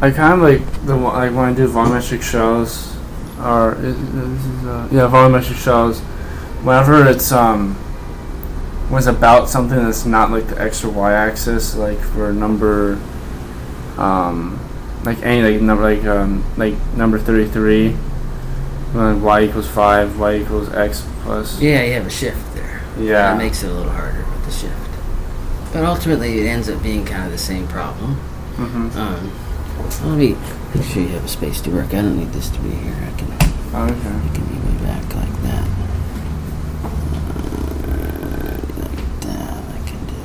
I kind of like like when I do volumetric shells, or volumetric shells. Whenever it's was about something that's not like the x or y-axis, like for number, like any like number 33, when y equals 5, y equals x plus. Yeah, you have a shift there. Yeah. That makes it a little harder with the shift. But ultimately, it ends up being kind of the same problem. Mm-hmm. Let me make sure you have a space to work. I don't need this to be here. I can. Okay. You can be way back like that. Like that, I can do.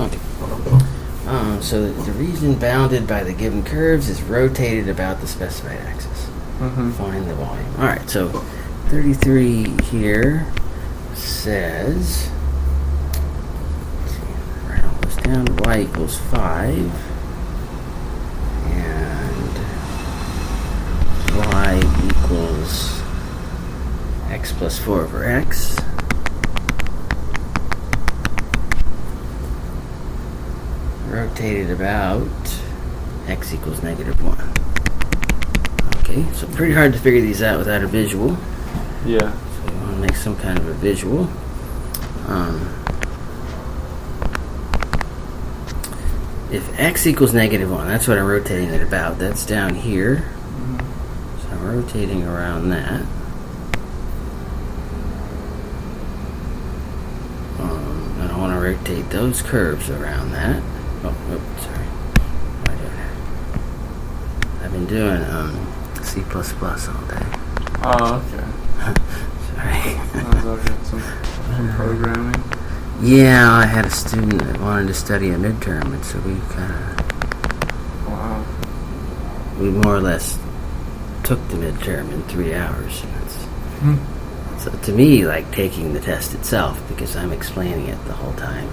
Okay. So the region bounded by the given curves is rotated about the specified axis. Mm-hmm. Find the volume. All right. So 33 here says. Write all this down. Y equals 5. And y equals x plus 4 over x. Rotated about x equals -1. Okay, so pretty hard to figure these out without a visual. Yeah. So we want to make some kind of a visual. If x equals -1, that's what I'm rotating it about. That's down here. Mm-hmm. So I'm rotating around that. And I want to rotate those curves around that. Oh, sorry. What am I doing here? I've been doing C++ all day. Oh, okay. Sorry. Some programming. Yeah, I had a student that wanted to study a midterm, and so we Wow. we more or less took the midterm in 3 hours. And so to me, like taking the test itself, because I'm explaining it the whole time.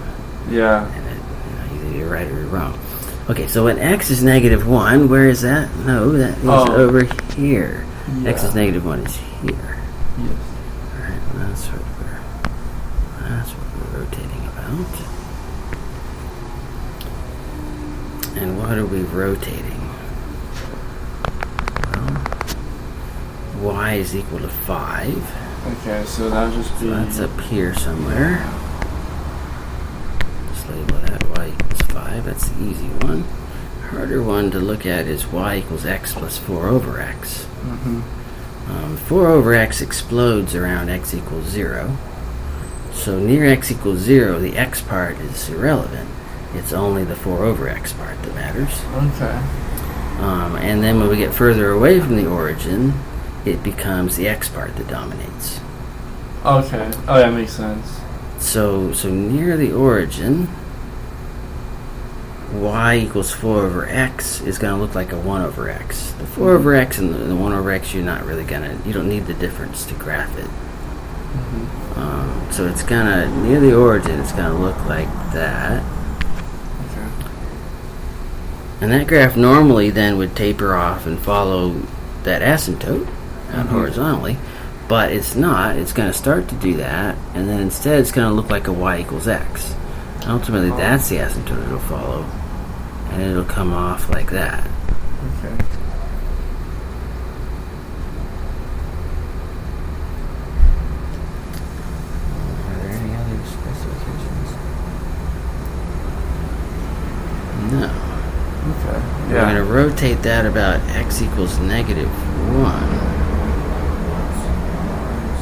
Yeah. And either you're right or you're wrong. Okay, so when x is -1, where is that? No, that is over here. Yeah. X is -1 is here. Yes. All right, well, that's what we're rotating about. And what are we rotating? Well, y is equal to 5. Okay, so that'll just be. So that's up here somewhere. Just label that y equals 5. That's the easy one. Harder one to look at is y equals x plus 4 over x. Mm-hmm. 4 over x explodes around x equals 0. So near x equals 0, the x part is irrelevant. It's only the 4 over x part that matters. Okay. And then when we get further away from the origin, it becomes the x part that dominates. Okay. Oh, that makes sense. So near the origin, y equals 4 over x is going to look like a 1 over x. The 4 over x and the 1 over x, you don't need the difference to graph it. Mm-hmm. So it's going to, near the origin, it's going to look like that. Okay. And that graph normally then would taper off and follow that asymptote out horizontally, but it's not. It's going to start to do that, and then instead it's going to look like a y equals x. And ultimately, that's the asymptote it'll follow, and it'll come off like that. Okay. Are there any other specifications? No. Okay. We're going to rotate that about x equals -1.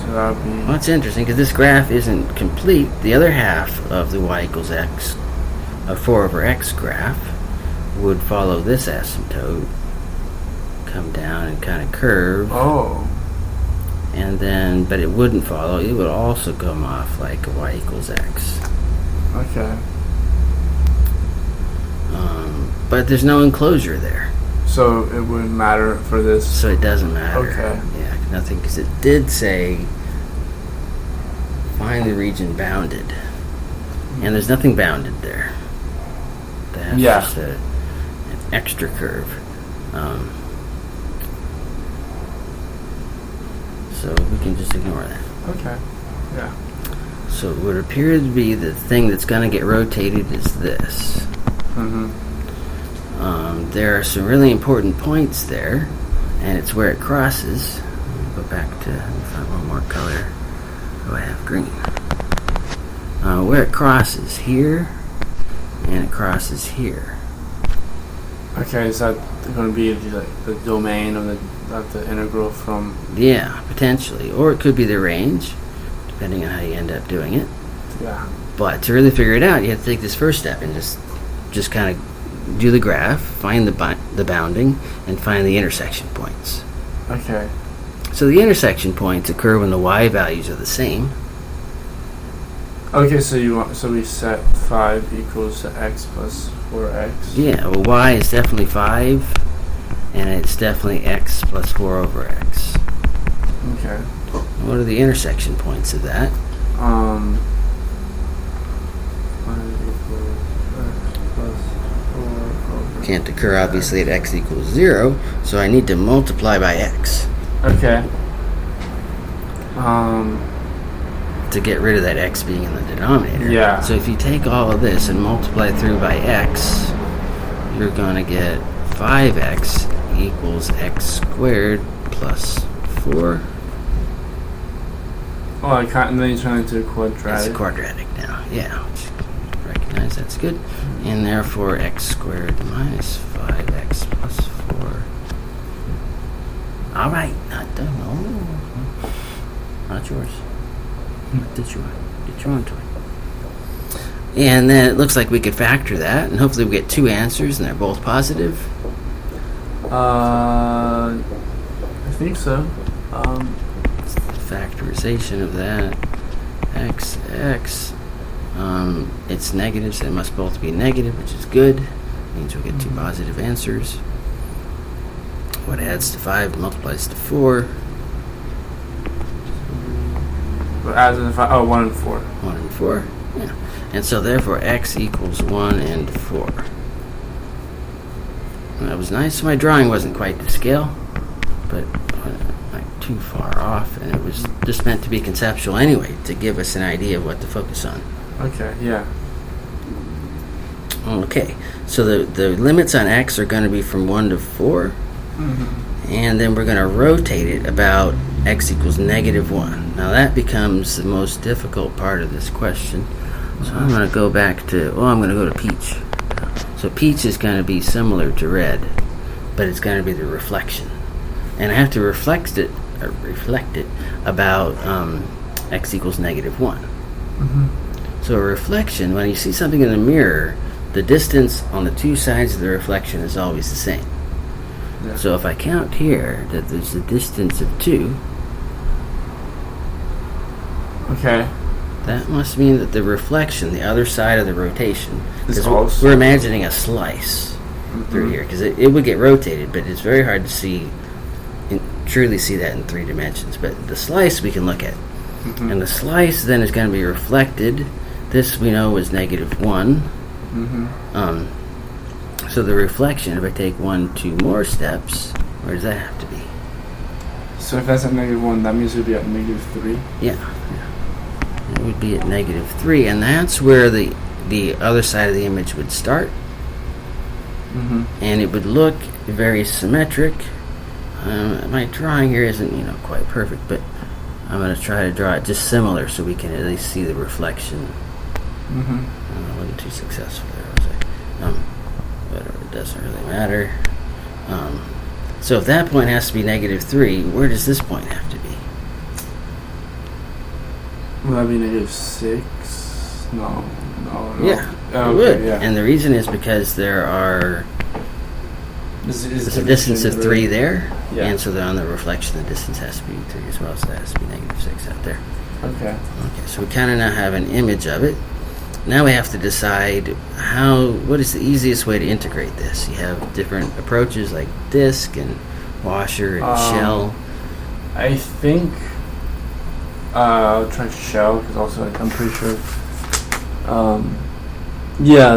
So that would be. Well, that's interesting because this graph isn't complete. The other half of the y equals x, a 4 over x graph, would follow this asymptote, come down and kind of curve, Oh. and then, but it wouldn't follow. It would also come off like a y equals x. Okay. But there's no enclosure there, So it wouldn't matter for this. so it doesn't matter. Okay. Yeah, nothing, because it did say find the region bounded, and there's nothing bounded there. That's just an extra curve. So we can just ignore that. Okay. Yeah. So it would appear to be the thing that's going to get rotated is this. Mm-hmm. There are some really important points there, and it's where it crosses. Go back to find one more color. Oh, I have green. Where it crosses here, and it crosses here. Okay, is that going to be the domain of the integral from? Yeah, potentially, or it could be the range, depending on how you end up doing it. Yeah. But to really figure it out, you have to take this first step and just kind of do the graph, find the bounding, and find the intersection points. Okay. So the intersection points occur when the y values are the same. Okay, so we set 5 equals to x plus 4x. Yeah, well, y is definitely 5, and it's definitely x plus 4 over x. Okay. What are the intersection points of that? 5 equals x plus 4 over. Can't occur obviously at x equals 0, so I need to multiply by x. Okay. To get rid of that x being in the denominator. Yeah. So if you take all of this and multiply through by x, you're going to get 5x equals x squared plus 4. Oh, I can't, and then you turn it into a quadratic. It's quadratic now, yeah. Recognize that's good. And therefore x squared minus 5x plus 4. All right, not done. Oh, not yours. Not that you want. Get your own toy. And then it looks like we could factor that, and hopefully we get 2 answers, and they're both positive. I think so. It's the factorization of that. X. It's negative, so they must both be negative, which is good. Means we'll get 2 positive answers. What adds to 5 multiplies to 4. Adds to 5. 1 and 4. 1 and 4. Yeah. And so therefore x equals 1 and 4. And that was nice. My drawing wasn't quite to scale, but not too far off, and it was just meant to be conceptual anyway, to give us an idea of what to focus on. Okay, yeah. Okay, so the limits on x are going to be from 1 to 4, and then we're going to rotate it about x equals negative 1. Now that becomes the most difficult part of this question. So I'm going to go back to, I'm going to go to peach. So peach is going to be similar to red, but it's going to be the reflection. And I have to reflect it about x equals negative 1. So a reflection, when you see something in the mirror, the distance on the 2 sides of the reflection is always the same. Yeah. So if I count here that there's a distance of 2, Okay. that must mean that the reflection, the other side of the rotation, Is because also- we're imagining a slice through here, because it would get rotated, but it's very hard to see, truly see that in 3 dimensions. But the slice we can look at. And the slice then is going to be reflected. This we know is negative 1. So the reflection, if I take 2 more steps, where does that have to be? So if that's at negative 1, that means it would be at negative 3? Yeah. It would be at negative 3, and that's where the other side of the image would start. And it would look very symmetric. My drawing here isn't quite perfect, but I'm going to try to draw it just similar so we can at least see the reflection. I wasn't too successful there, was I? Whatever, it doesn't really matter. So if that point has to be negative 3, where does this point have to be? Will that be negative 6? No. Yeah, Oh, it would. yeah. And the reason is because there's a distance of 3 there, Yeah. and so they're on the reflection, the distance has to be 3 as well, so that has to be negative 6 out there. Okay. Okay, so we kind of now have an image of it. Now we have to decide what is the easiest way to integrate this. You have different approaches like disk and washer and shell. I think I'll try shell, because also I'm pretty sure.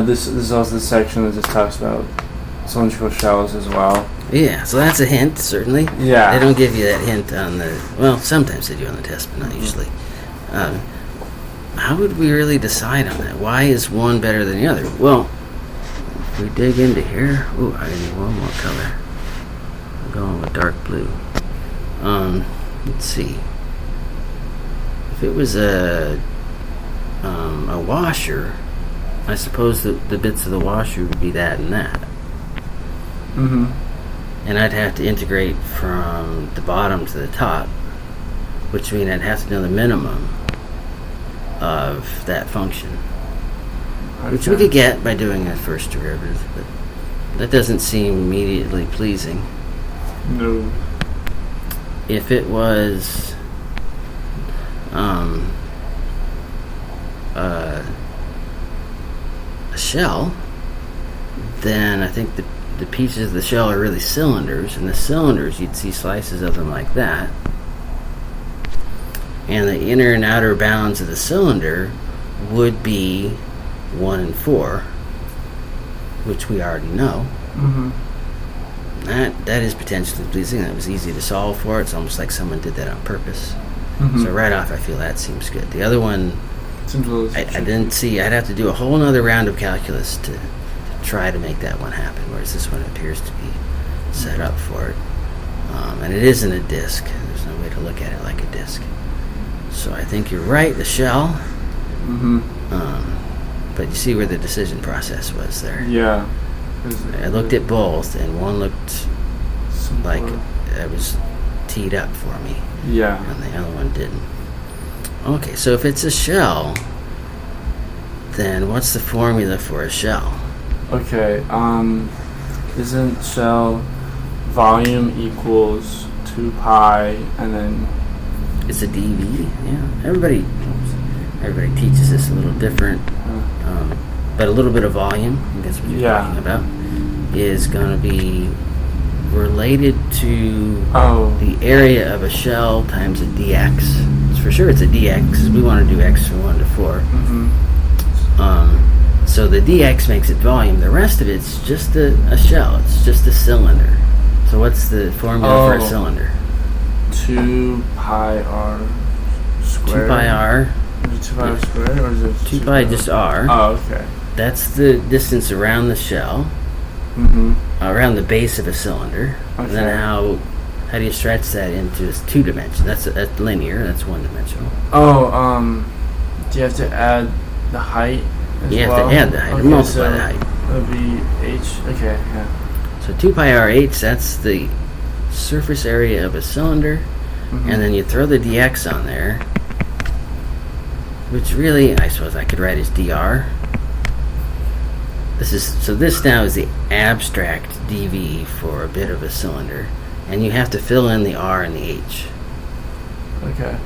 This is also the section that just talks about cylindrical shells as well. Yeah, so that's a hint, certainly. Yeah. They don't give you that hint on sometimes they do on the test, but not usually. how would we really decide on that? Why is one better than the other? Well, if we dig into here, ooh, I need one more color. I'm going with dark blue. Let's see. If it was a washer, I suppose the bits of the washer would be that and that. Mm-hmm. And I'd have to integrate from the bottom to the top, which means I'd have to know the minimum of that function. Okay. Which we could get by doing a first derivative, but that doesn't seem immediately pleasing. No. If it was a shell, then I think the pieces of the shell are really cylinders, and the cylinders, you'd see slices of them like that. And the inner and outer bounds of the cylinder would be 1 and 4, which we already know. Mm-hmm. That is potentially pleasing. That was easy to solve for. It's almost like someone did that on purpose. Mm-hmm. So right off, I feel that seems good. The other one, seems a little I didn't see. I'd have to do a whole other round of calculus to try to make that one happen, whereas this one appears to be set up for it. And it isn't a disk. There's no way to look at it like a disk. So I think you're right, the shell. Mm-hmm. But you see where the decision process was there. Yeah. I looked at both, and one looked simpler. like it was teed up for me. Yeah. And the other one didn't. Okay, so if it's a shell, then what's the formula for a shell? Okay, isn't shell volume equals 2 pi and then... It's a dV, yeah. Everybody teaches this a little different, but a little bit of volume, I guess what you're talking about, is going to be related to the area of a shell times a dx. For sure it's a dx, because we want to do x from 1 to 4. Mm-hmm. So the dx makes it volume. The rest of it's just a shell. It's just a cylinder. So what's the formula for a cylinder? 2 pi r squared. 2 pi r. Is it 2 pi r squared, or is it 2 pi just r. Oh, okay. That's the distance around the shell, around the base of a cylinder. Okay. And then how do you stretch that into 2 dimensions? That's linear. That's 1 dimensional. Oh, do you have to add the height as You have well? to add the height, Okay, multiply so the height. That would be h. Okay, yeah. So 2 pi r h, that's the surface area of a cylinder, and then you throw the dx on there, which really, I suppose I could write as dr. This now is the abstract dv for a bit of a cylinder, and you have to fill in the r and the h. Okay.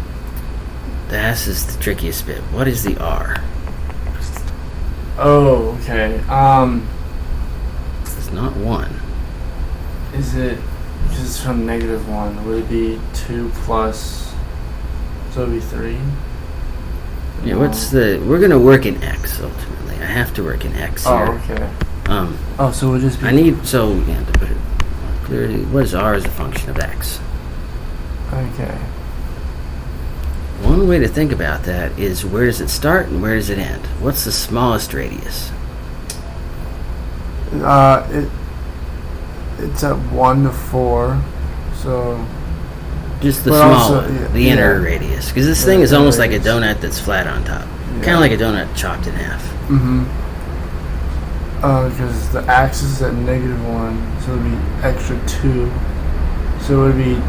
This is the trickiest bit. What is the r? Oh, okay. It's not 1. Is it, because it's from -1, would it be 2 plus, so it would be 3? Yeah, we're going to work in x ultimately. I have to work in x here. Oh, okay. So it would just be... to put it more clearly, what is r as a function of x? Okay. One way to think about that is, where does it start and where does it end? What's the smallest radius? It's at 1 to 4, so... Just the small also, one, the inner radius. Because this thing is almost like a donut that's flat on top. Yeah. Kind of like a donut chopped in half. Mm-hmm. Because the axis is at -1, so it would be extra 2. So it would be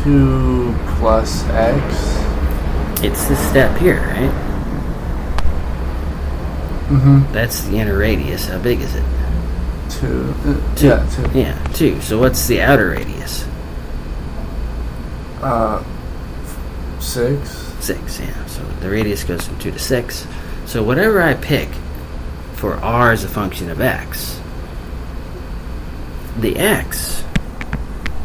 2 plus x. It's this step here, right? Mm-hmm. That's the inner radius. How big is it? 2. 2. Yeah, 2. Yeah, 2. So what's the outer radius? 6. 6, yeah. So the radius goes from 2 to 6. So whatever I pick for r as a function of x, the x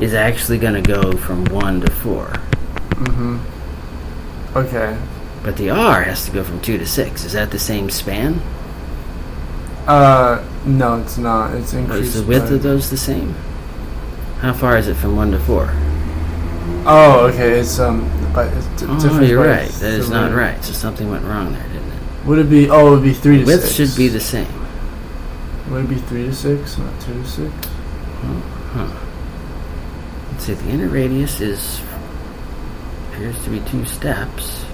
is actually going to go from 1 to 4. Mm-hmm. Okay. But the r has to go from 2 to 6. Is that the same span? No, it's not. It's increased. Is the width of those the same? How far is it from 1 to 4? Oh, okay. It's but it's Oh, you're right. That is not right. So something went wrong there, didn't it? Would it be? Oh, it would be 3 to 6. Width should be the same. Would it be 3 to 6, not 2 to 6? Let's see. The inner radius appears to be 2 steps.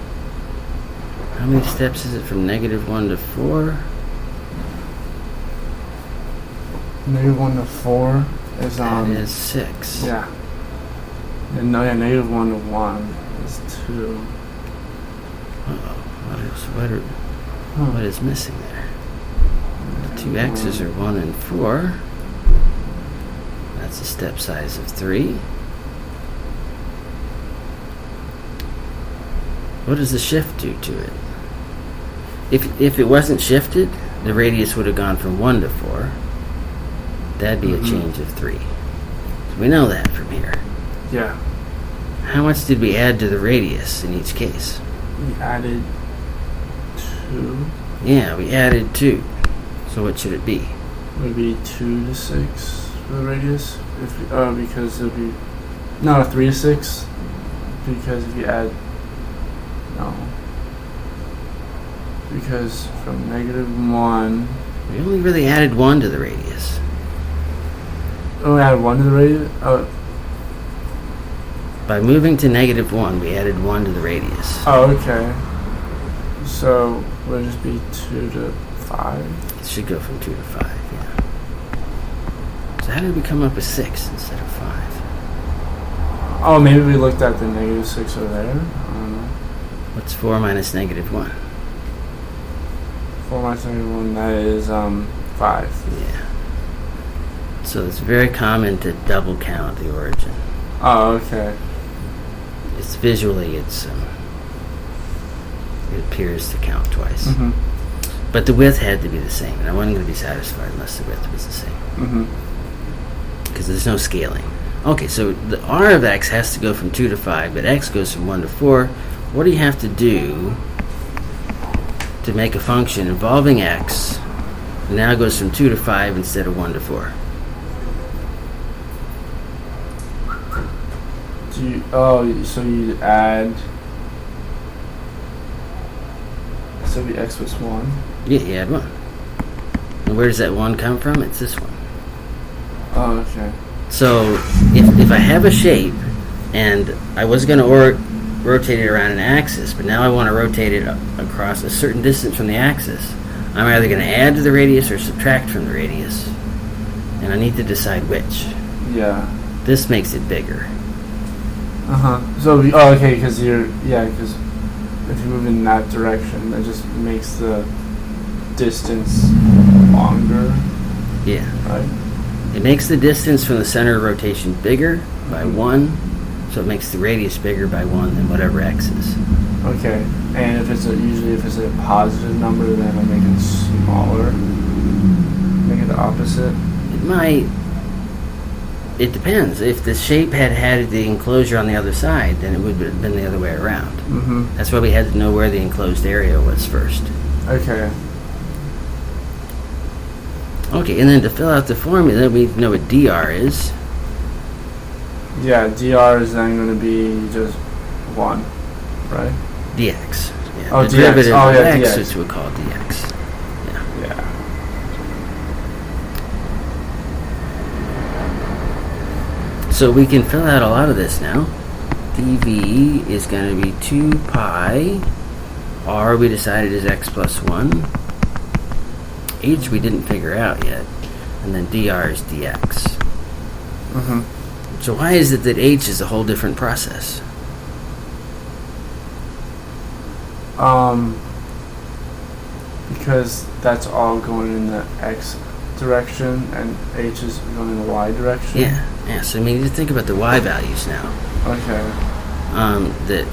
How many steps is it from -1 to 4? -1 to 4 is That is 6. Yeah. And no, yeah, -1 to 1 is 2. What is missing there? The 2 x's are 1 and 4. That's a step size of 3. What does the shift do to it? If it wasn't shifted, the radius would have gone from 1 to 4. That'd be a change of 3. So we know that from here. Yeah. How much did we add to the radius in each case? We added 2. Yeah, we added 2. So what should it be? Would be 2 to 6 for the radius. Because it would be 3 to 6. Because if you add because from -1, We only really added 1 to the radius. we added 1 to the radius. By moving to -1, we added 1 to the radius. Oh, okay. So would it just be 2 to 5? It should go from 2 to 5, yeah. So how did we come up with 6 instead of 5? Oh, maybe we looked at the -6 over there. I don't know. What's 4 minus -1? 4 minus -1, that is 5. Yeah. So it's very common to double count the origin. Oh, okay. It's visually, it appears to count twice. Mm-hmm. But the width had to be the same, and I wasn't going to be satisfied unless the width was the same. Mm-hmm. Because there's no scaling. Okay, so the r of x has to go from 2 to 5, but x goes from 1 to 4. What do you have to do to make a function involving x now goes from 2 to 5 instead of 1 to 4? So you add. So it'd be x plus 1. Yeah, you add 1. And where does that 1 come from? It's this one. Oh, okay. So if I have a shape and I was going to rotate it around an axis, but now I want to rotate it across a certain distance from the axis, I'm either going to add to the radius or subtract from the radius. And I need to decide which. Yeah. This makes it bigger. So, okay, because because if you move in that direction, that just makes the distance longer. Yeah. Right? It makes the distance from the center of rotation bigger by 1, so it makes the radius bigger by 1 than whatever x is. Okay, and if it's usually if it's a positive number, then I make it smaller. Make it the opposite. It might. It depends. If the shape had the enclosure on the other side, then it would have been the other way around. Mm-hmm. That's why we had to know where the enclosed area was first. Okay. Okay, and then to fill out the formula, we know what dr is. Yeah, dr is then going to be just 1, right? Dx. Yeah, Oh, the dx. derivative Oh, of yeah, x dx. is what we call dx. Yeah. So we can fill out a lot of this now. dv is going to be 2 pi. R we decided is x plus 1. H we didn't figure out yet. And then dr is dx. Mm-hmm. So why is it that h is a whole different process? Because that's all going in the x direction, and h is going in the y direction. Yeah. So I mean, you think about the y values now. Okay. The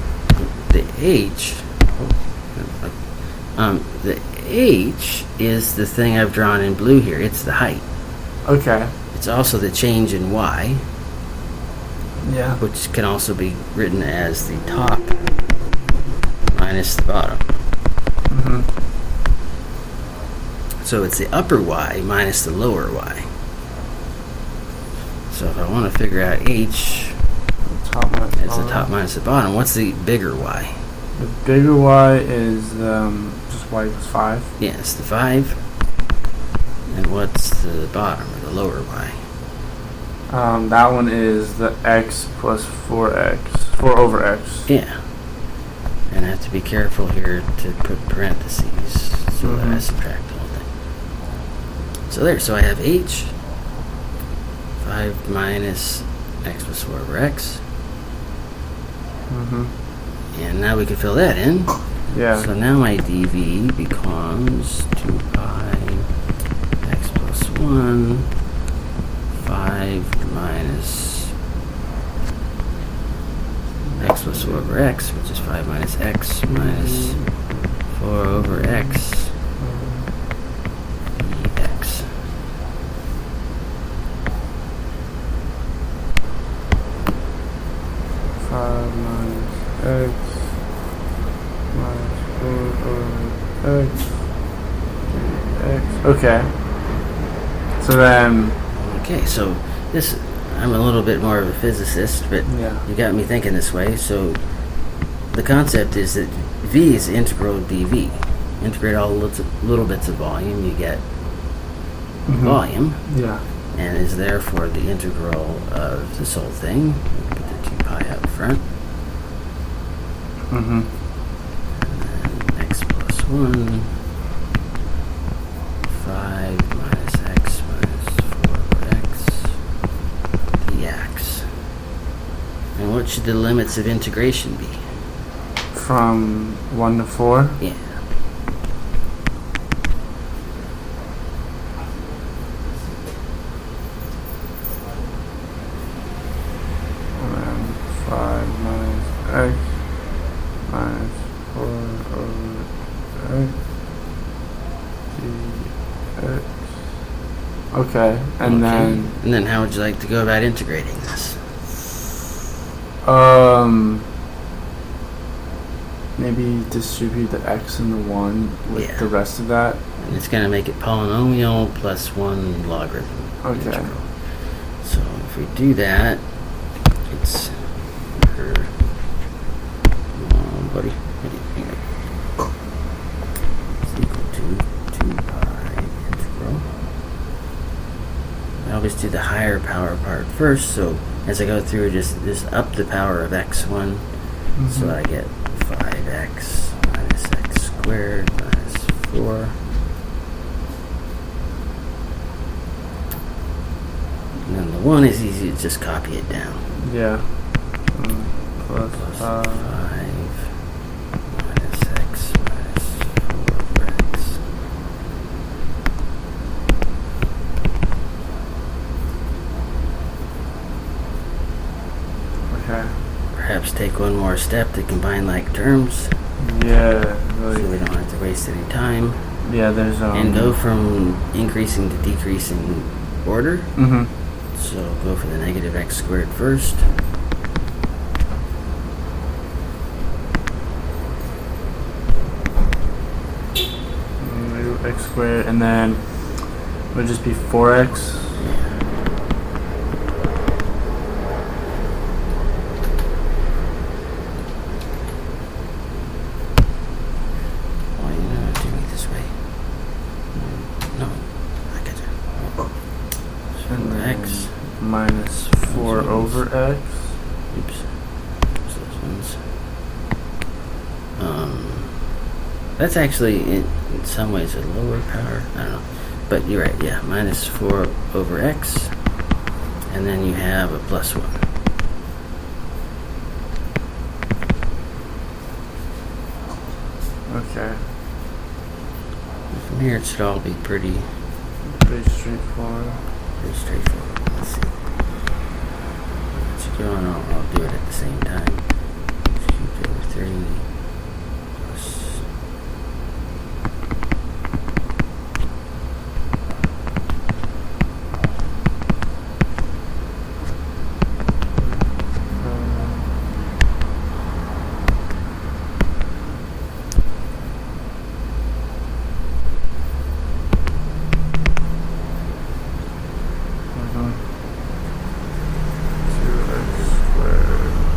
h is the thing I've drawn in blue here. It's the height. Okay. It's also the change in y, Yeah. which can also be written as the top minus the bottom. Mm-hmm. So it's the upper y minus the lower y. So if I want to figure out h, Top minus It's the bottom. top minus the bottom. What's the bigger y? The bigger y is just y equals 5. Yeah, it's the 5. And what's the bottom, or the lower y? That one is the x plus 4x. 4 over x. Yeah. And I have to be careful here to put parentheses so that I subtract the whole thing. So there, so I have h, 5 minus x plus 4 over x. And now we can fill that in. Yeah. So now my dv becomes 2 pi x plus 1, 5 minus x plus 4 over x, which is 5 minus x minus 4 over x dx. X minus 4 over x. Okay. So then. Okay, so this, I'm a little bit more of a physicist, but Yeah. you got me thinking this way. So the concept is that v is integral of dv. Integrate all little bits of volume, you get volume, Yeah. and is therefore the integral of this whole thing. Put the 2 pi out front. And then x plus 1, 5 minus x minus 4 over x dx. And what should the limits of integration be? From 1 to 4. Yeah. And then 5 minus x minus 4 over x dx. Okay, and then how would you like to go about integrating this? maybe distribute the x and the 1 with the rest of that. And it's going to make it polynomial plus 1 logarithm. Okay. Integral. So if we do that, it's buddy. It's equal to 2 pi integral. I always do the higher power part first, so as I go through, just up the power of x1, so I get 5x minus x squared minus 4. And then the 1 is easy to just copy it down. Yeah. Plus 5 minus x minus 4 over x. Okay. Perhaps take one more step to combine like terms, Yeah. so we don't have to waste any time. Yeah. There's And go from increasing to decreasing order. So go for the negative x squared first. X squared, and then it would just be 4x. Why you not doing it this way? No, I got you. And then X minus 4 over x. Oops. So those ones. That's actually in some ways a lower power. I don't know. But you're right, yeah. Minus 4 over x. And then you have a plus 1. Okay. And from here it should all be pretty straightforward. straightforward. Let's see. Let's go on. I'll do it at the same time. Cubed over 3 plus Two x squared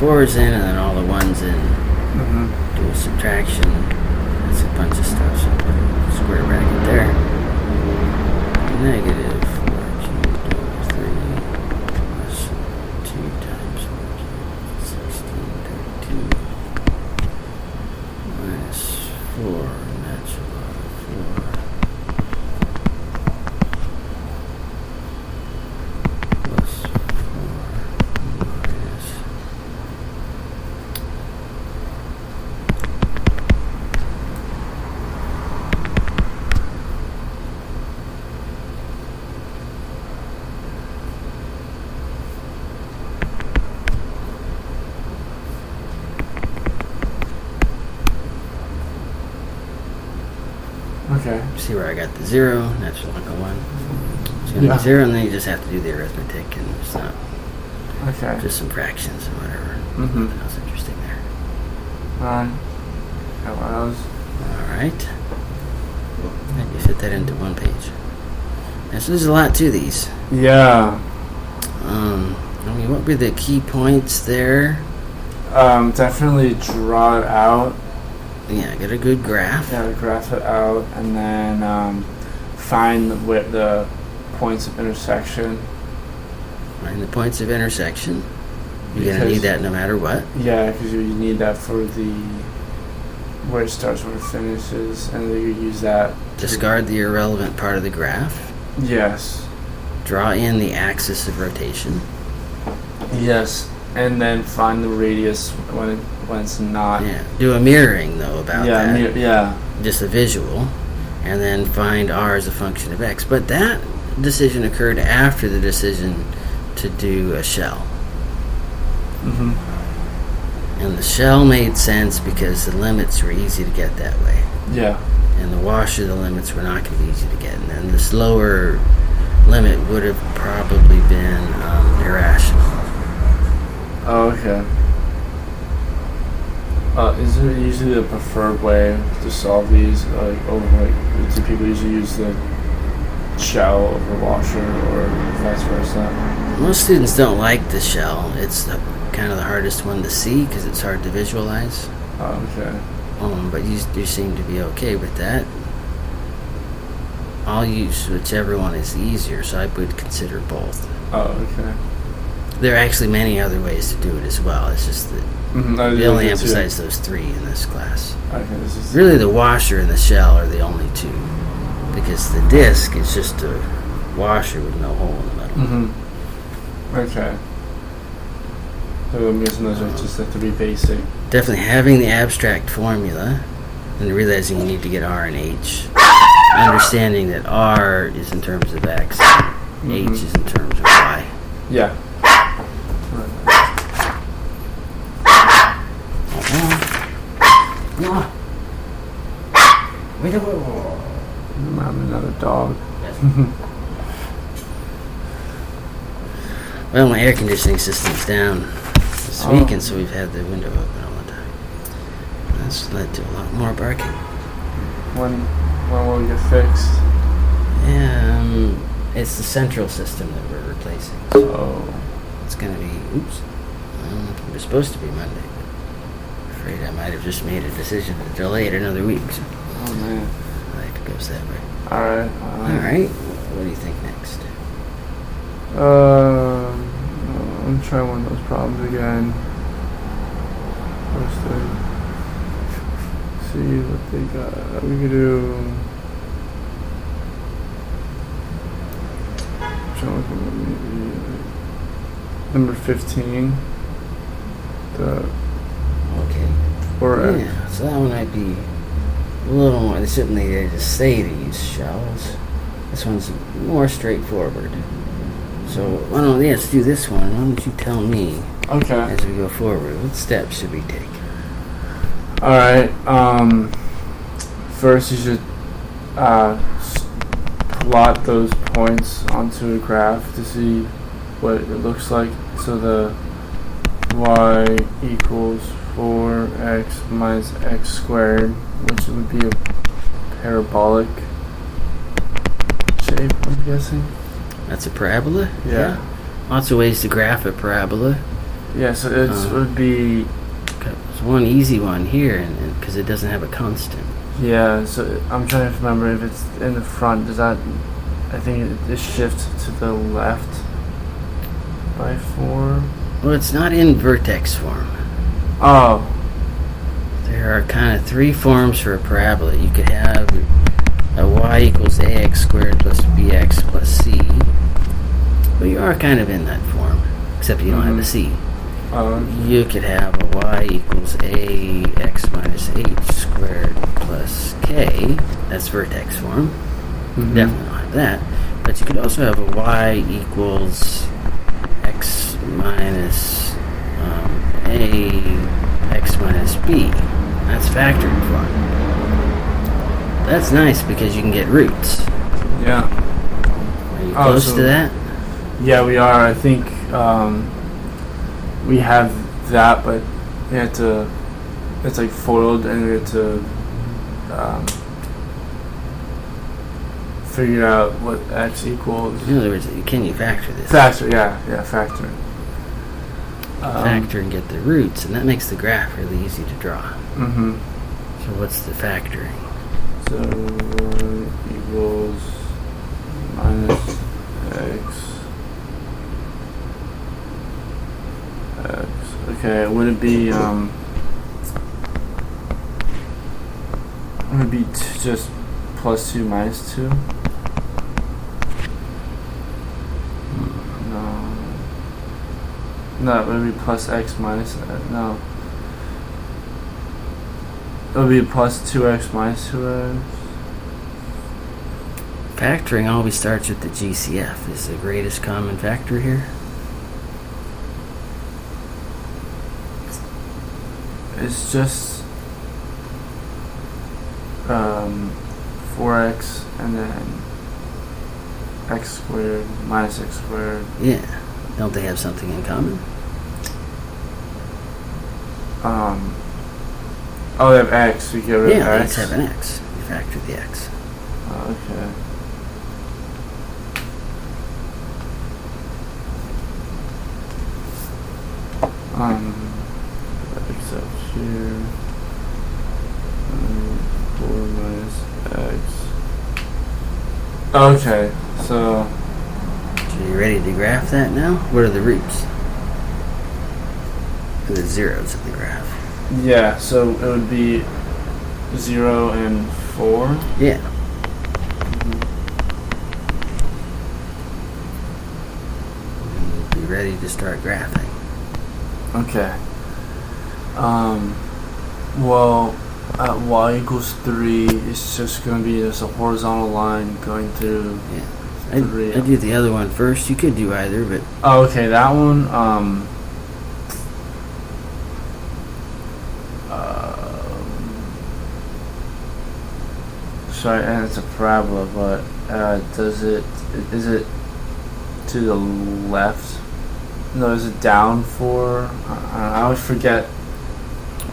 4's in and then all the 1's in. Mm-hmm. Do a subtraction. That's a bunch of stuff. So put a square bracket there. Negative 4 cubed over 3 plus 2 times 4 cubed, 16, 32 minus 4 natural out of 4 plus 4 minus Okay. see where I got the 0, natural log of 1. It's going to Yeah. be 0, and then you just have to do the arithmetic, and it's not Okay. just some fractions and whatever. Mm-hmm. Nothing else interesting there. Alright. That was. Alright. And you fit that into one page. And so there's a lot to these. Yeah. I mean, what were the key points there? Definitely draw it out. Yeah, get a good graph. Yeah, graph it out, and then find the points of intersection. Find the points of intersection. You're going to Because- need that no matter what. Yeah, because you need that for the where it starts, where it finishes, and then you use that. Discard the irrelevant part of the graph. Yes. Draw in the axis of rotation. Yes, and then find the radius when it's not. Yeah. Do a mirroring, though, about that. Yeah. Just a visual. And then find r as a function of x. But that decision occurred after the decision to do a shell. Mhm. And the shell made sense because the limits were easy to get that way. Yeah. And the washer, the limits were not going to be easy to get. And then the slower limit would have probably been irrational. Oh, okay. Is there usually a preferred way to solve these? Do people usually use the shell over washer, or vice versa? Most students don't like the shell. It's kind of the hardest one to see because it's hard to visualize. Oh, okay. But you seem to be okay with that. I'll use whichever one is easier, so I would consider both. Oh, okay. There are actually many other ways to do it as well. It's just that we only emphasize those 3 in this class. Okay, this is Really, the washer and the shell are the only 2, because the disc is just a washer with no hole in the middle. Mm-hmm. Okay. So I'm guessing those are just the 3 basic. Definitely having the abstract formula and realizing you need to get R and H. Understanding that R is in terms of X, and H is in terms of Y. Yeah. No. Wait a minute. I'm having another dog. Well, my air conditioning system's down this week, and so we've had the window open all the time. That's led to a lot more barking. When will it get fixed? Yeah, it's the central system that we're replacing. So Oh. it's going to be, it was supposed to be Monday, but I'm afraid I might have just made a decision to delay it another week. So Oh man. life goes that way. Alright. All right, what do you think next? I'm trying one of those problems again. First thing. See what they got. We could do. Trying to look at maybe number 15. The Okay. 4x. Yeah, so that one might be a little more. Certainly, they just say to use shells. This one's more straightforward. So, let's do this one. Why don't you tell me Okay. as we go forward? What steps should we take? Alright, first you should plot those points onto a graph to see what it looks like. So the y equals 4x minus x squared, which would be a parabolic shape, I'm guessing. That's a parabola? Yeah. Lots of ways to graph a parabola. Yeah, so it would be... There's one easy one here, and because it doesn't have a constant. Yeah, so I'm trying to remember if it's in the front. Does that... I think it shifts to the left by 4. Well, it's not in vertex form. Oh. There are kind of 3 forms for a parabola. You could have a y equals ax squared plus bx plus c. But you are kind of in that form, except you don't have a c. You could have a y equals ax minus h squared plus k. That's vertex form. Definitely don't have that. But you could also have a y equals x minus a x minus b. That's factored form. That's nice because you can get roots. Yeah. Are you close to that? Yeah, we are. I think we have that, but we have to... It's like foiled, and we have to figure out what x equals. In other words, can you factor this? Factor, yeah, factor. Factor and get the roots, and that makes the graph really easy to draw. So what's the factoring? So equals minus x. Okay, would it be just plus 2 minus 2? No, it would be plus x minus no. It would be plus 2x minus 2x. Factoring always starts with the GCF. Is the greatest common factor here? It's just 4x and then x squared minus x squared. Yeah. Don't they have something in common? Oh, they have x. We get rid of Yeah, x. they have an x. You factor the x. Okay. X up here. 4 minus x. Okay, so Are you ready to graph that now? What are the roots? The zeros in the graph. yeah, so it would be 0 and 4. Yeah. You'll be ready to start graphing. Okay. Well, at y equals 3, it's just going to be just a horizontal line going through. Yeah. 3. I do the other one first. You could do either, but Oh, okay, that one. Sorry, and it's a parabola, but is it to the left? No, is it down 4? I always forget.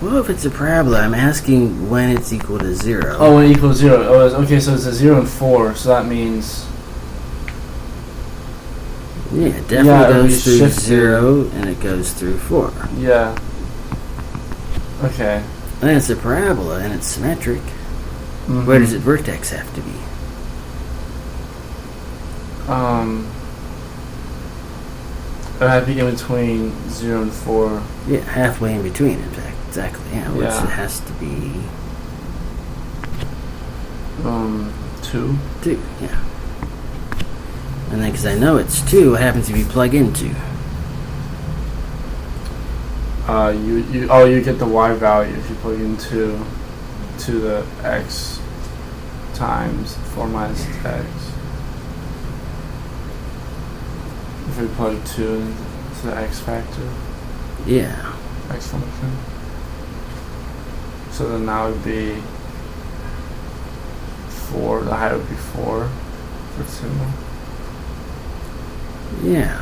well, if it's a parabola, I'm asking when it's equal to 0. Oh, when it equals 0. Oh, okay, so it's a 0 and 4, so that means... Yeah, it definitely Yeah, goes through shifted. 0 and it goes through 4. Yeah. Okay. And it's a parabola and it's symmetric. Mhm. Where does its vertex have to be? It had to be in between 0 and 4. Yeah, halfway in between, in fact. Exactly. Yeah, which Yeah. it has to be 2. 2. Yeah. And then, because I know it's 2, what happens if you plug in 2? You get the y value if you plug in 2 to the x times 4 minus x. If we plug 2 into the x factor, Yeah. x function. So then that would be 4, the height would be 4 for 2. Yeah.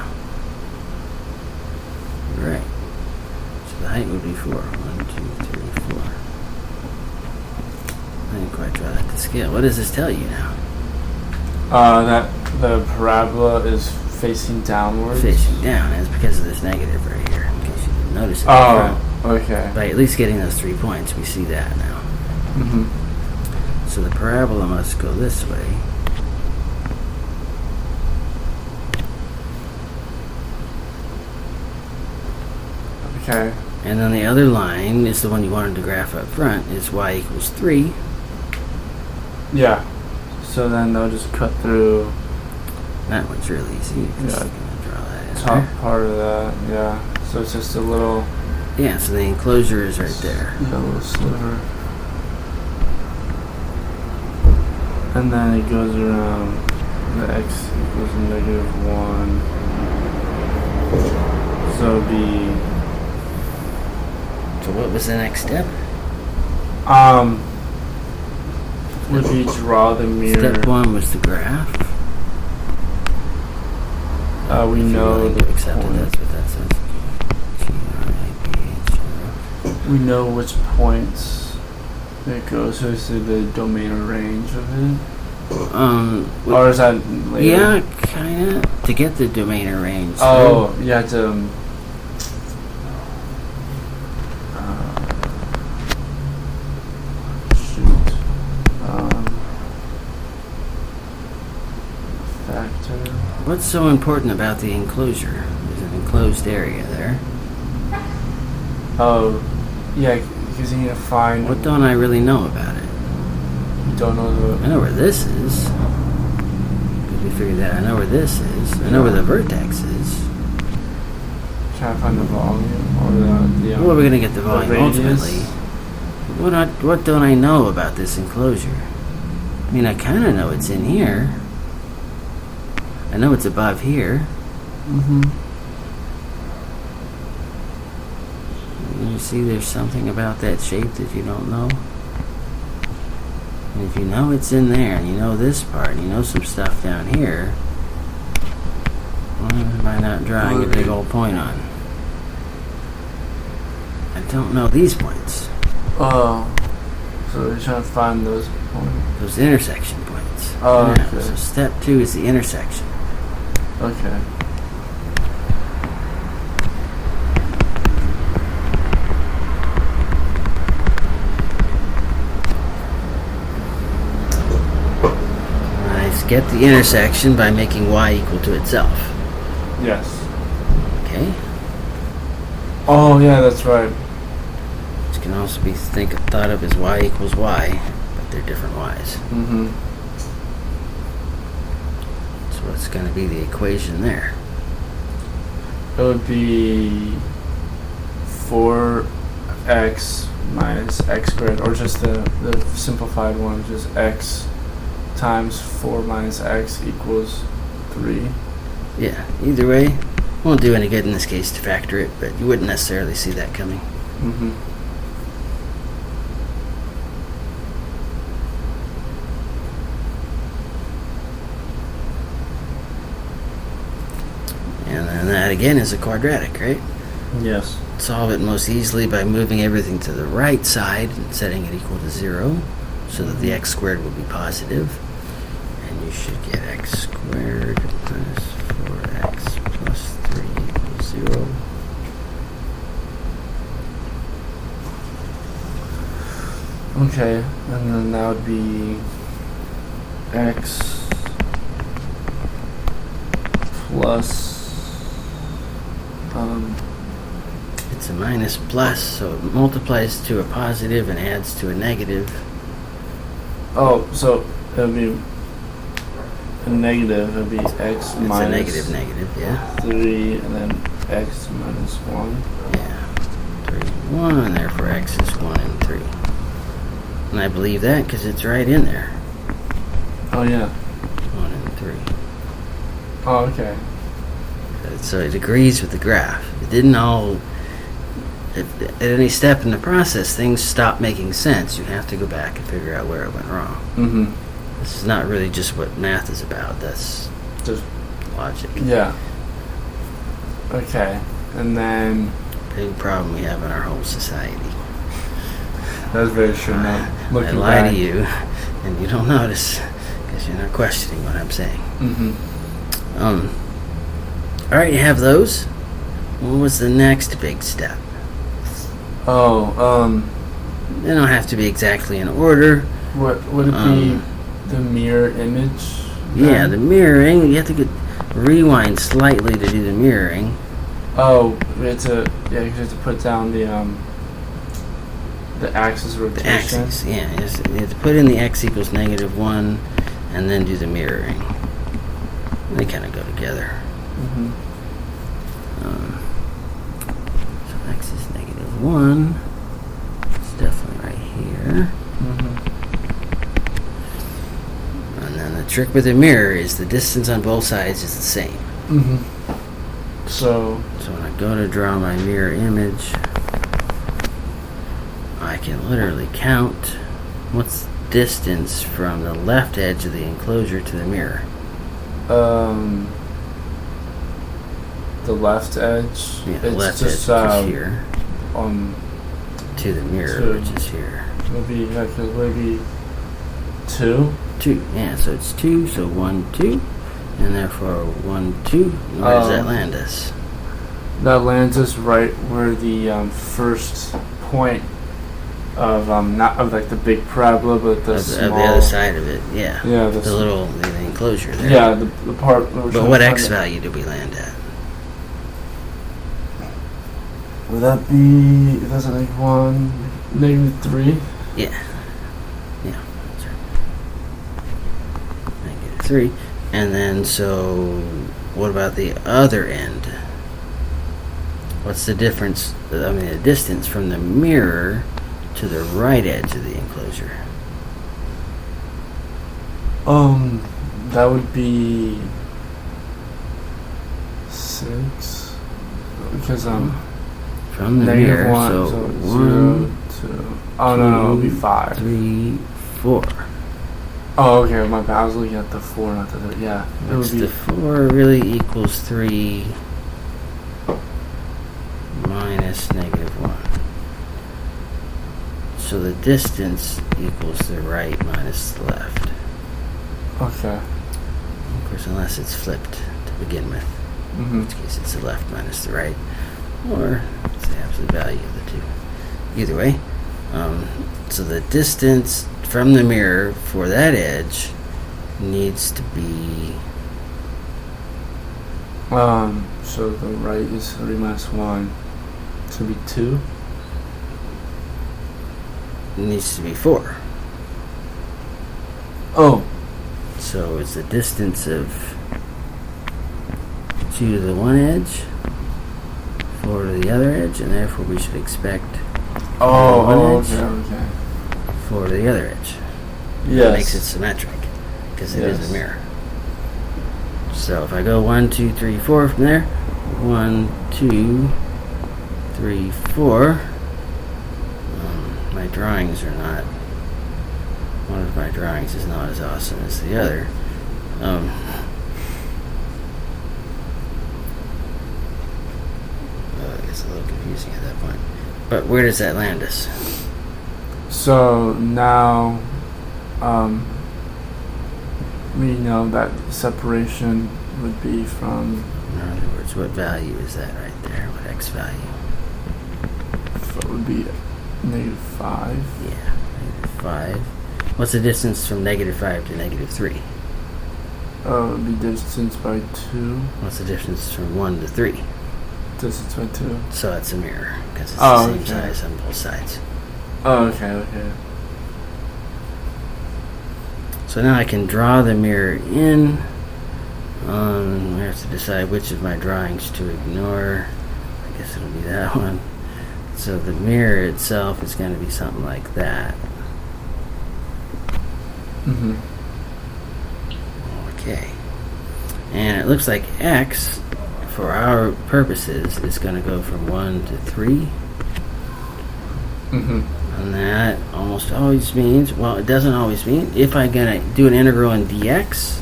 Right. So the height would be 4. 1, 2, 3, 4. I didn't quite draw that to scale. What does this tell you now? That the parabola is facing downwards. Facing down. It's because of this negative right here, in case you didn't notice it before. Okay. By at least getting those 3 points, we see that now. Mm-hmm. So the parabola must go this way. Okay. And then the other line is the one you wanted to graph up front, is y equals 3. Yeah. So then they'll just cut through That one's really easy. Just gonna draw that in top there. part of that. Yeah. So it's just a little Yeah, so the enclosure is right there. Yeah, a little sliver. And then it goes around the x equals -1. So it'd be So what was the next step? would be draw the mirror. Step 1 was the graph. We If you're know willing the to accept it, point. that's what that says. We know which points it goes to, so the domain or range of it. Or is that later? Yeah, kinda. To get the domain or range. Oh, you have to. Shoot. Factor. What's so important about the enclosure? There's an enclosed area there. Oh, yeah, because you need to find. What don't I really know about it? You don't know I the. know where this is. Because we figured that. I know where this is. I know where the vertex is. Trying to find the volume or the. Well, we're going to get the volume radius. ultimately. What don't I know about this enclosure? I mean, I kind of know it's in here. I know it's above here. Mm-hmm. You see there's something about that shape that you don't know? And if you know it's in there, and you know this part, and you know some stuff down here, why am I not drawing a big old point on? I don't know these points. Oh. So you're trying to find those points. Those intersection points. Oh, Yeah, okay. so step 2 is the intersection. Okay. Let's get the intersection by making y equal to itself. Yes. Okay? Oh, yeah, that's right. Which can also be thought of as y equals y, but they're different y's. Mm-hmm. So what's going to be the equation there? It would be 4x minus x squared, or just the simplified one, just x times 4 minus x equals 3. Yeah, either way, won't do any good in this case to factor it, but you wouldn't necessarily see that coming. Mm-hmm. And then that again is a quadratic, right? Yes. Solve it most easily by moving everything to the right side and setting it equal to 0, so that the x squared will be positive. And you should get x squared minus 4x plus 3 equals 0. Okay, and then that would be x plus It's a minus plus, so it multiplies to a positive and adds to a negative. oh, so it would be a negative. It would be x It's minus a negative, yeah. 3, and then x minus 1. Yeah. 3, 1, and therefore x is 1 and 3. And I believe that because it's right in there. Oh, yeah. 1 and 3. Oh, okay. So it agrees with the graph. It didn't all... At any step in the process, things stop making sense. You have to go back and figure out where it went wrong. Mm-hmm. This is not really just what math is about. That's Just, logic. yeah. Okay. And then... Big problem we have in our whole society. That's very true. Now, I looking lie back. to you, and you don't notice because you're not questioning what I'm saying. Mm-hmm. All right, you have those. What was the next big step? Oh, They don't have to be exactly in order. what would it be? The mirror image? Yeah, the mirroring. You have to rewind slightly to do the mirroring. Oh, we had to. Yeah, you have to put down the axis rotation. The axis, yeah. You have to put in the x equals -1 and then do the mirroring. They kind of go together. Mm-hmm. So x is -1. It's definitely right here. Mm-hmm. And then the trick with the mirror is the distance on both sides is the same. Mm-hmm. So when I go to draw my mirror image, I can literally count what's the distance from the left edge of the enclosure to the mirror. The left edge. Yeah, the it's left just, edge is here. To the mirror, to- which is here. maybe 2. 2. Yeah, so it's 2, so 1, 2. And therefore 1, 2. Where does that land us? That lands us right where the first point of not of like the big parabola, but the Of small. the other side of it, yeah. Yeah, The enclosure there. Yeah, the part. But what x value do we land at? Would that be? That's a -1, -3. Yeah. Yeah, that's right. -3. And then, so, what about the other end? What's the difference, the distance from the mirror to the right edge of the enclosure? That would be 6. Because From the mirror, -1, so 0, 2. Oh no, it would be 5. 3, 4. Oh, okay. My bad. I was looking at the 4, not the 3. Yeah, it would be. The 4 really equals 3 minus -1. So the distance equals the right minus the left. Okay. Of course, unless it's flipped to begin with. In Mm-hmm. which case it's the left minus the right. Or it's the absolute value of the two. Either way. So the distance from the mirror for that edge needs to be... So the right is 3 minus 1. It's gonna be 2. needs to be 4. Oh. So it's the distance of 2 to the one edge, 4 to the other edge, and therefore we should expect Oh, edge. okay. 4 to the other edge. Yes. That makes it symmetric because it is Yes. a mirror. So if I go 1, 2, 3, 4 from there, 1, 2, 3, 4. My drawings are not. One of my drawings is not as awesome as the other. It's a little confusing at that point. But where does that land us? So now, we know that separation would be from. In other words, what value is that right there? What x value? It would be -5. Yeah, -5. What's the distance from -5 to -3? It would be distance by 2. What's the distance from 1 to 3? Distance by 2. So it's a mirror because it's Oh, the same okay. size on both sides. Oh, okay. So now I can draw the mirror in. I have to decide which of my drawings to ignore. I guess it'll be that one. So the mirror itself is going to be something like that. Mm-hmm. Okay. And it looks like x, for our purposes, is going to go from 1 to 3. Mm-hmm. And that almost always means, well, it doesn't always mean, if I'm going to do an integral in dx,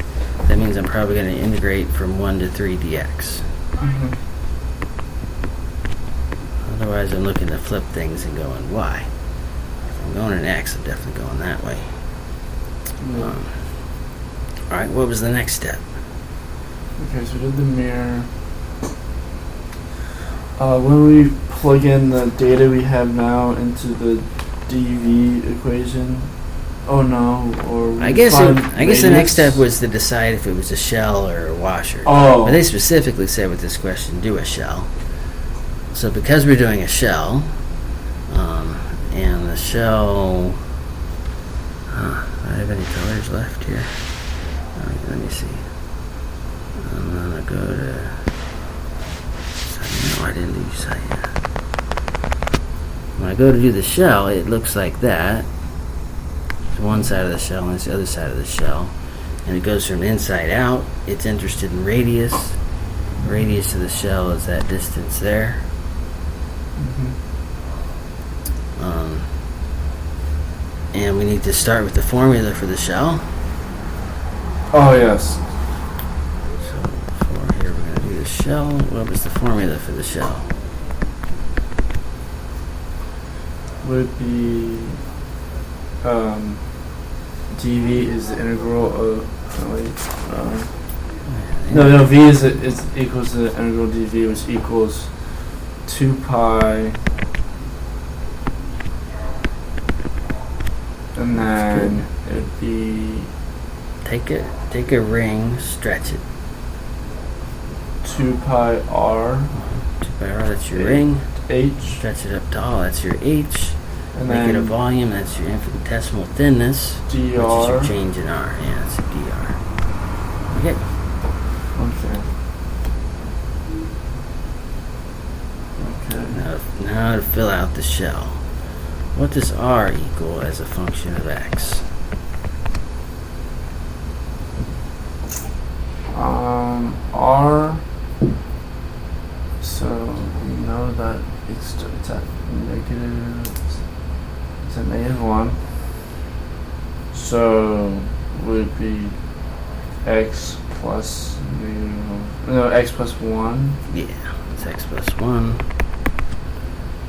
that means I'm probably going to integrate from 1 to 3 dx. Mm-hmm. Otherwise, I'm looking to flip things and going, why? If I'm going in x, I'm definitely going that way. Yeah. Alright, what was the next step? Okay, so we did the mirror. when we plug in the data we have now into the dV equation, or we I guess find the next radius? step was to decide if it was a shell or a washer. Oh. But they specifically said with this question, do a shell. So because we're doing a shell, and the shell, do I have any colors left here? Let me see. I'm gonna go to. No, I didn't do site yet. When I go to do the shell, it looks like that. It's one side of the shell and it's the other side of the shell. And it goes from inside out. It's interested in radius. The radius of the shell is that distance there. And we need to start with the formula for the shell. Oh, yes. So for here we're going to do the shell. What was the formula for the shell? Would be dV is the integral of v is equals to the integral dV, which equals 2 pi, and then it'd be take a ring, stretch it. 2 pi r. 2 pi r, that's your ring. H. Stretch it up tall, that's your H. And Make it a then volume, that's your infinitesimal thinness. dr. Which is your change in R. Yeah, that's a dr. Okay. Now to fill out the shell. What does R equal as a function of X? R. So we know that it's at negative. It's at -1. So would be x plus x plus 1. Yeah, it's X plus 1.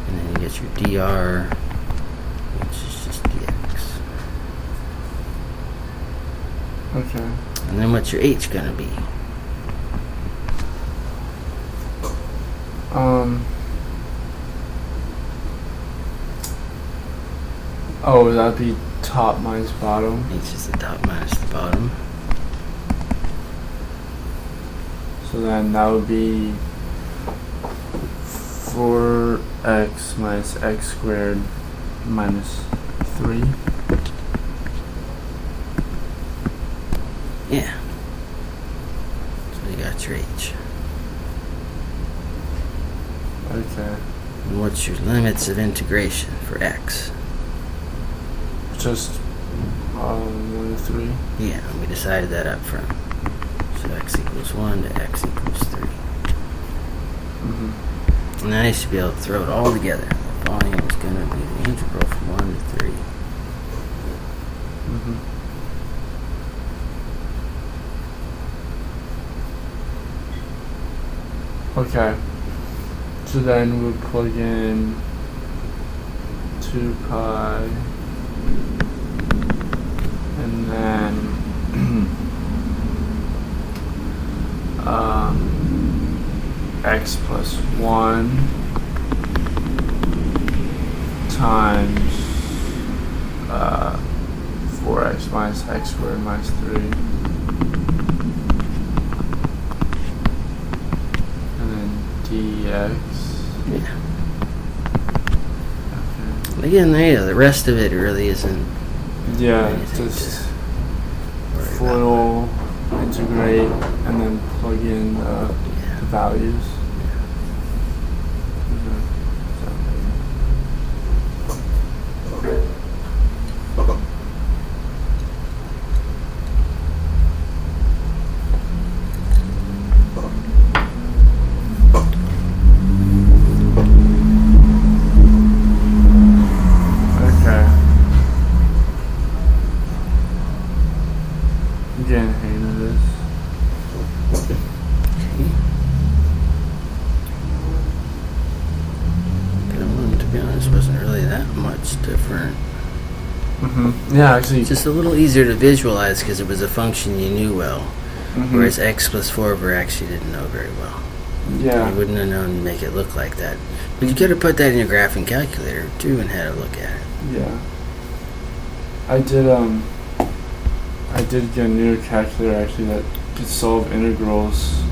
And then you get your dr, which is just dx. Okay. And then what's your H gonna be? That'd be top minus bottom. H is the top minus the bottom. So then that would be 4x minus x squared minus 3. Yeah. So you got your H. Okay. And what's your limits of integration for X? Just 1 to 3. Yeah, we decided that up front. So X equals 1 to X equals 3. And then I should be able to throw it all together. The volume is going to be the integral from 1 to 3. Okay. So then we'll plug in 2 pi, and then x plus 1 times 4x minus x squared minus 3. Dx. Yeah. Okay. Again, the rest of it really isn't. Yeah, just FOIL, integrate, and then plug in the values. Getting the hang of this. To be honest, wasn't really that much different. Yeah, actually. It's just a little easier to visualize because it was a function you knew well, whereas x plus 4 over x you didn't know very well. Yeah. You wouldn't have known to make it look like that. But you could have put that in your graphing calculator too and had a look at it. Yeah. I did get a new calculator actually that could solve integrals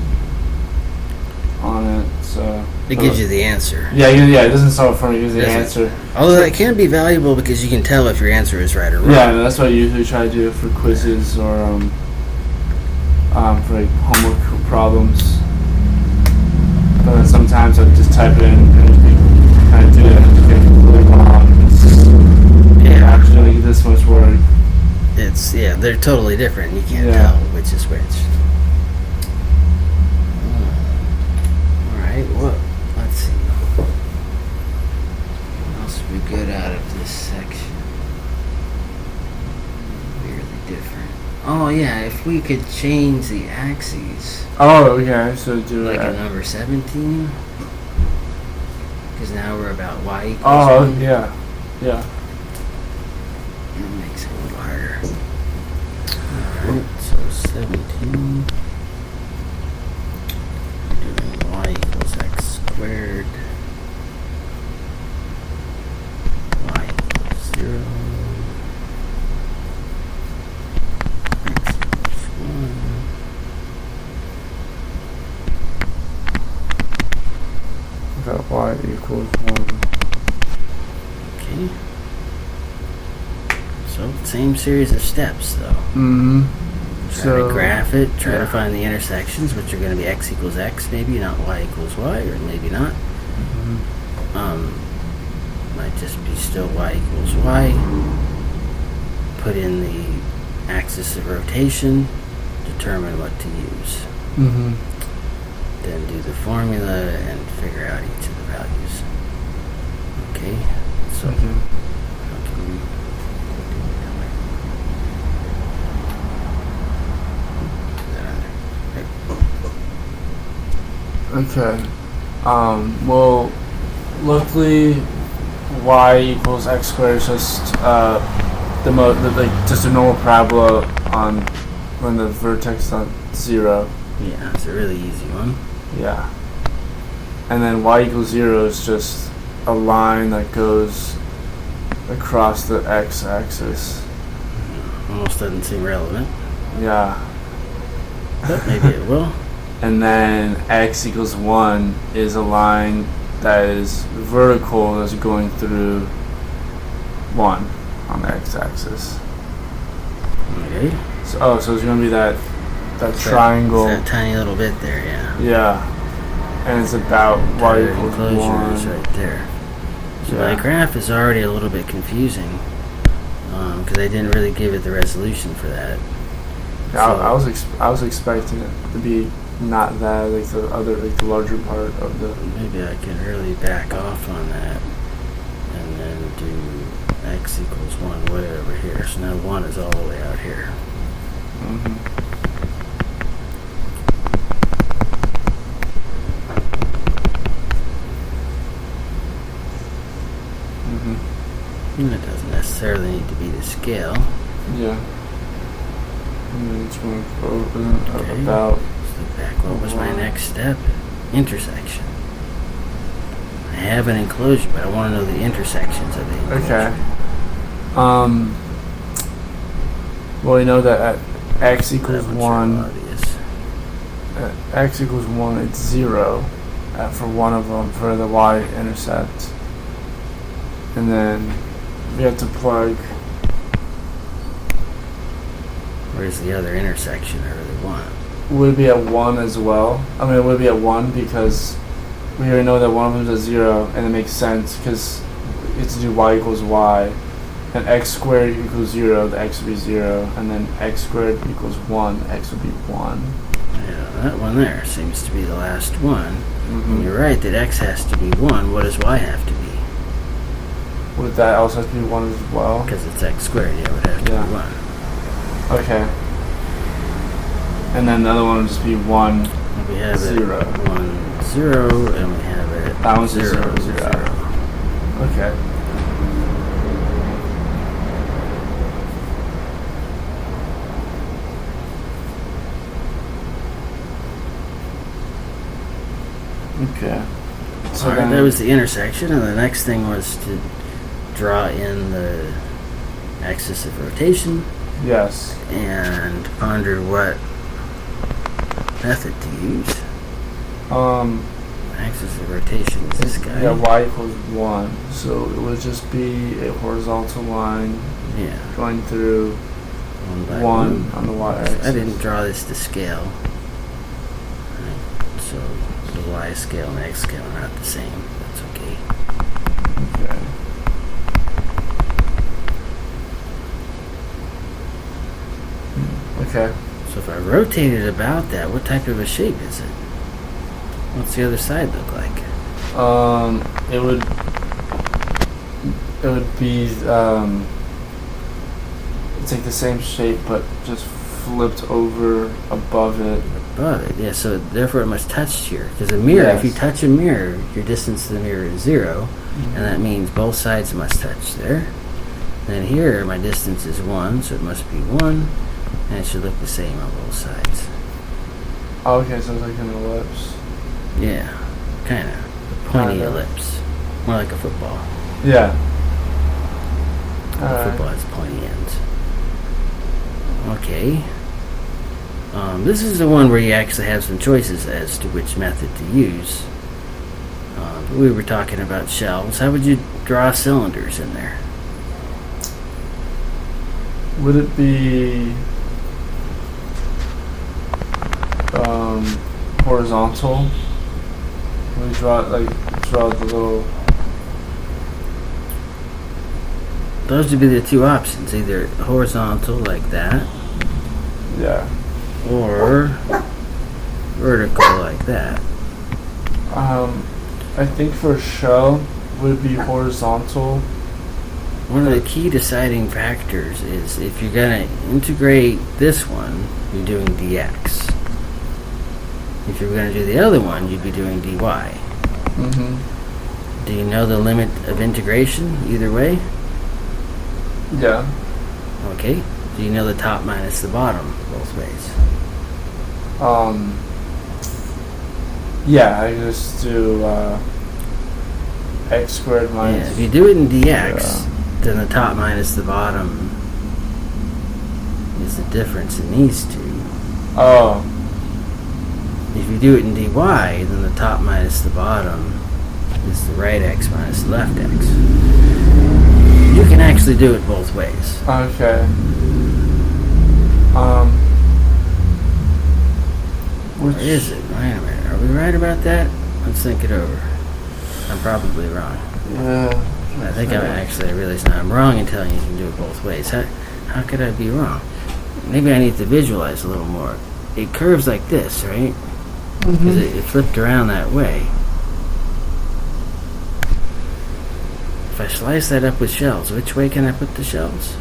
on it, so It gives you the answer. Yeah, it doesn't solve it for me, it gives the answer. Although that can be valuable because you can tell if your answer is right or wrong. Yeah, that's what I usually try to do for quizzes or for like homework problems. But then sometimes I just type it in and kind of do it and get it completely wrong. It's actually this much work. They're totally different. You can't tell which is which. Alright, well, let's see. What else we good out of this section? Weirdly different. Oh yeah, if we could change the axes. Oh, okay, so do like it. a number 17. Because now we're about y equals 1. Yeah. Yeah. That makes it a little harder. Alright, so 17. Doing y equals x squared. Y equals 0. X equals 1. That y equals 1. Okay. So, same series of steps, though. Mm-hmm. Try to graph it, try to find the intersections, which are going to be x equals x, maybe, not y equals y, or maybe not. Mm-hmm. Might just be still y equals y. Put in the axis of rotation, determine what to use. Mm-hmm. Then do the formula and figure out each of the values. Okay, so how can we Okay. Well, luckily, y equals x squared is just just a normal parabola on when the vertex is on 0. Yeah, it's a really easy one. Yeah. And then y equals 0 is just a line that goes across the x-axis. Almost doesn't seem relevant. Yeah. But maybe it will. And then x equals 1 is a line that is vertical that's going through 1 on the x-axis. Okay. So it's going to be that triangle. That tiny little bit there, yeah. Yeah. And it's about y equals enclosure is 1. right there. So my graph is already a little bit confusing because I didn't really give it the resolution for that. Yeah, I was expecting it to be not that, like the larger part of the. Maybe I can really back off on that and then do x equals 1 way over here. So now 1 is all the way out here. Mm-hmm. And it doesn't necessarily need to be the scale. Yeah. And then it's going to open about. Let's look back. What was my next step? Intersection. I have an enclosure, but I want to know the intersections of the enclosure. Okay. Well, you know that at x equals 1. At x equals 1, it's 0 for one of them for the y-intercept. And then we have to plug. Where's the other intersection I really want? Would it be at 1 as well? I mean, it would be at 1 because we already know that one of them is at 0, and it makes sense because it's to do y equals y. And x squared equals 0, the x would be 0. And then x squared equals 1, x would be 1. Yeah, that one there seems to be the last one. Mm-hmm. And you're right that x has to be 1. What does y have to be? Would that also have to be 1 as well? Because it's x squared, yeah, it would have to be 1. Okay. And then the other one would just be 1, We have 0. it 1, 0, and we have it That one's 0, 0, 0. Okay. Okay. So Alright, that was the intersection, and the next thing was to draw in the axis of rotation yes. and ponder what method to use. Axis of rotation is this guy. Yeah, y equals 1. So it would just be a horizontal line Yeah. going through 1 on the y-axis. I didn't draw this to scale. Right, so the y scale and x scale are not the same. That's okay. Okay. Okay. So if I rotate it about that, what type of a shape is it? What's the other side look like? It would be it's like the same shape but just flipped over above it. Above it, yeah. So therefore it must touch here, because a mirror. Yes. If you touch a mirror, your distance to the mirror is 0, and that means both sides must touch there. Then here, my distance is 1, so it must be 1, and it should look the same on both sides. Oh, okay, so it's like an ellipse. Yeah, kind of pointy Kinda. ellipse, more like a football. Yeah. Alright. Football has pointy ends. Okay. This is the one where you actually have some choices as to which method to use. We were talking about shells. How would you draw cylinders in there? Would it be horizontal? Would we draw the little? Those would be the two options, either horizontal like that, Yeah. or vertical like that. I think for a shell, would it be horizontal? One of the key deciding factors is if you're going to integrate this one, you're doing dx. If you're going to do the other one, you'd be doing dy. Mm-hmm. Do you know the limit of integration either way? Yeah. Okay. Do you know the top minus the bottom both ways? Yeah, I just do x squared Yeah, minus. if you do it in dx, Yeah. then the top minus the bottom is the difference in these two. Oh. If you do it in dy, then the top minus the bottom is the right x minus the left x. You can actually do it both ways. Okay. Which Or is it? Wait a minute. Are we right about that? Let's think it over. I'm probably wrong. Yeah. I think I realize now I'm wrong in telling you can do it both ways. How could I be wrong? Maybe I need to visualize a little more. It curves like this, right? Because it flipped around that way. If I slice that up with shells, which way can I put the shells?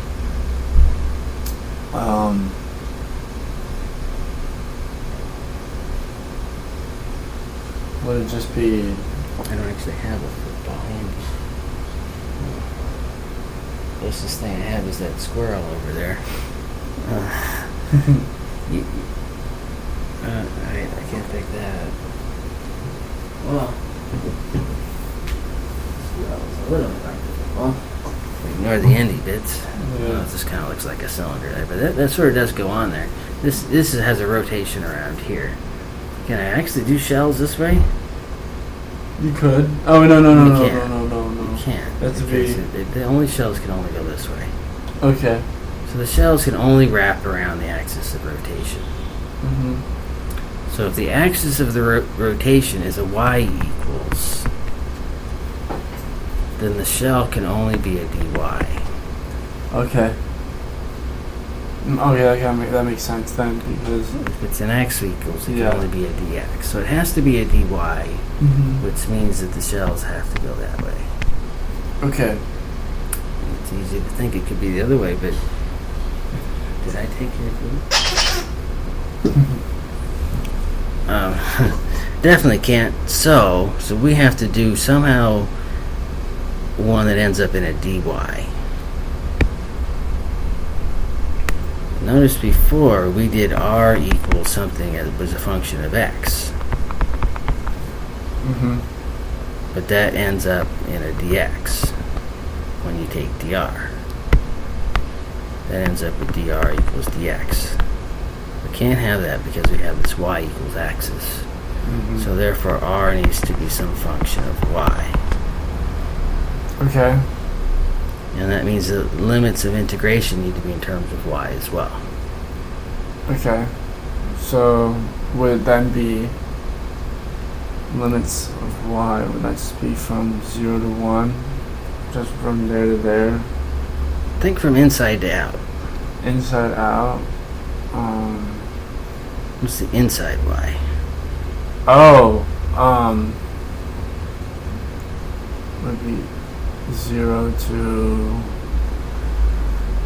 Would it just be? I don't actually have a football handy. Closest thing I have is that squirrel over there. I can't pick that up. Well, squirrel's a little bit like the football. Ignore the endy bits. Yeah. It just kind of looks like a cylinder there, but that sort of does go on there. This has a rotation around here. Can I actually do shells this way? You could. Oh no You can't. no. You can't. That's because V. the only shells can only go this way. Okay. So the shells can only wrap around the axis of rotation. Mm-hmm. So if the axis of the rotation is a y equals, then the shell can only be a dy. Okay. Okay, that makes sense then because. If it's an x equals, it Yeah. can only be a dx. So it has to be a dy, Mm-hmm. which means that the shells have to go that way. Okay. It's easy to think it could be the other way, but did I take your food? Definitely can't. So we have to do somehow one that ends up in a dy. Notice before we did r equals something that was a function of x. But that ends up in a dx when you take dr. That ends up with dr equals dx. We can't have that because we have this y equals axis. So therefore r needs to be some function of y. Okay. And that means the limits of integration need to be in terms of y as well. Okay. So would then be limits of y, would that just be from 0 to 1? Just from there to there? Think from inside to out. Inside out? What's the inside y? Would be 0 to,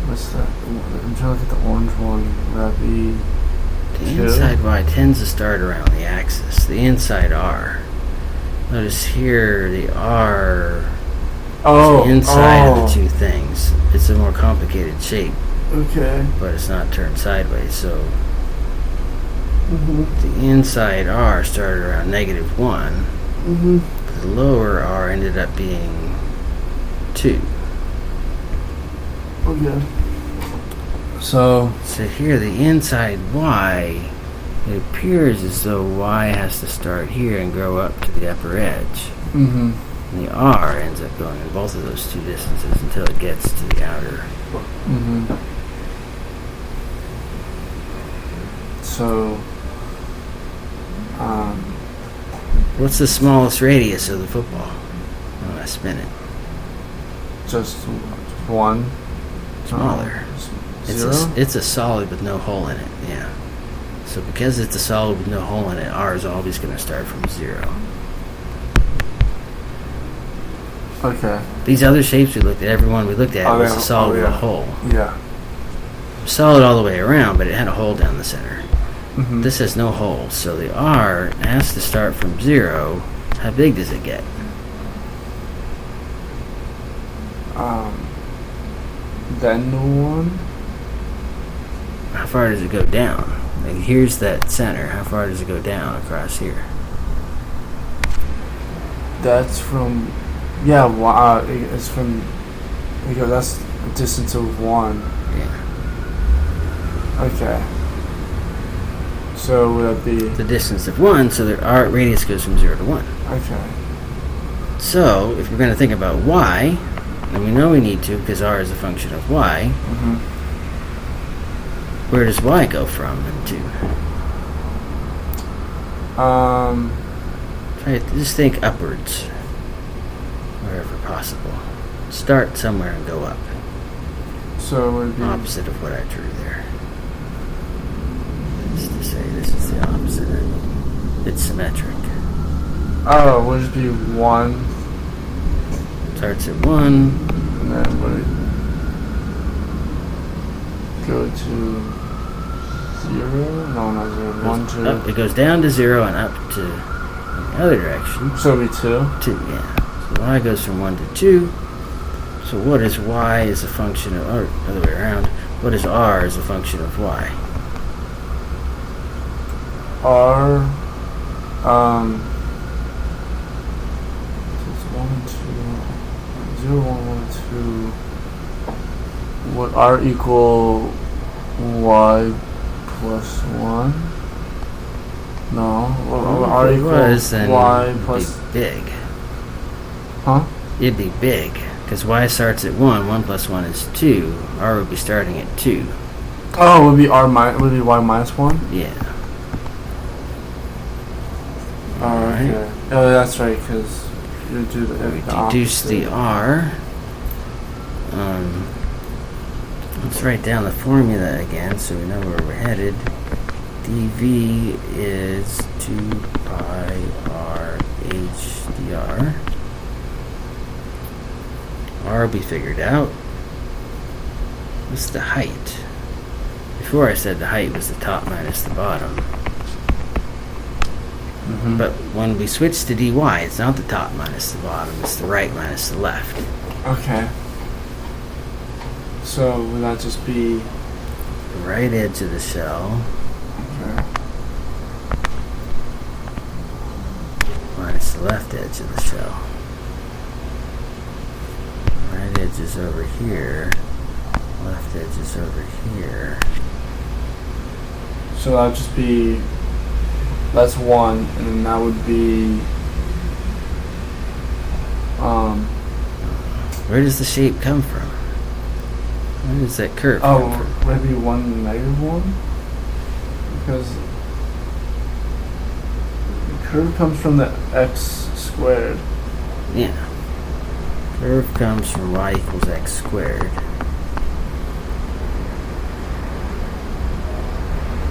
what's that? I'm trying to look at the orange one. Would that be The 2? inside y tends to start around the axis. The inside r. Notice here the r is the inside of the two things. It's a more complicated shape, Okay. but it's not turned sideways. So the inside r started around -1. The lower r ended up being 2. Okay. So here the inside y, it appears as though y has to start here and grow up to the upper edge. And the r ends up going in both of those two distances until it gets to the outer. So What's the smallest radius of the football when I spin it? just 1? Smaller. Zero? It's a solid with no hole in it, yeah. So because it's a solid with no hole in it, r is always going to start from 0. Okay. These other shapes we looked at, every one we looked at was a solid with a hole. Yeah. Solid all the way around, but it had a hole down the center. Mm-hmm. This has no hole, so the r has to start from 0. How big does it get? Then the 1? How far does it go down? Like here's that center. How far does it go down across here? That's from, it's from, because that's a distance of 1. Yeah. Okay. So would that be, The distance of 1, so the r radius goes from 0 to 1. okay. So if we're going to think about y, and we know we need to because r is a function of y, where does y go from and to? Try to just think upwards, wherever possible. Start somewhere and go up. So it would be, Opposite of what I drew there. That's to say, this is the opposite. It's symmetric. would it be 1, Starts at 1. and then would it go to 0? No, not 0. 1, 2. Up, it goes down to 0 and up to the other direction. So it would be 2? 2, yeah. So y goes from 1 to 2. So what is y as a function of, or other way around, what is r as a function of y? R, so it's 1 and 2, 0, 1, 1, 2. Would R equal y plus 1? No. Would R If it equal was, then y it'd plus, be big. huh? It'd be big, because y starts at 1, 1 plus 1 is 2, r would be starting at 2. Oh, would be would be y minus 1? Yeah. Alright. Okay. Oh, that's right, because you do the We opposite. deduce the r. Let's write down the formula again so we know where we're headed. dv is 2 pi r h dr. R will be figured out. What's the height? Before I said the height was the top minus the bottom. But when we switch to dy, it's not the top minus the bottom, it's the right minus the left. Okay. So would that just be The right edge of the shell okay. minus the left edge of the shell. Right edge is over here. Left edge is over here. So that would just be, that's 1, and then that would be, where does the shape come from? Where does that curve come from? would it be 1 negative 1? Because the curve comes from the x squared. Yeah. Curve comes from y equals x squared.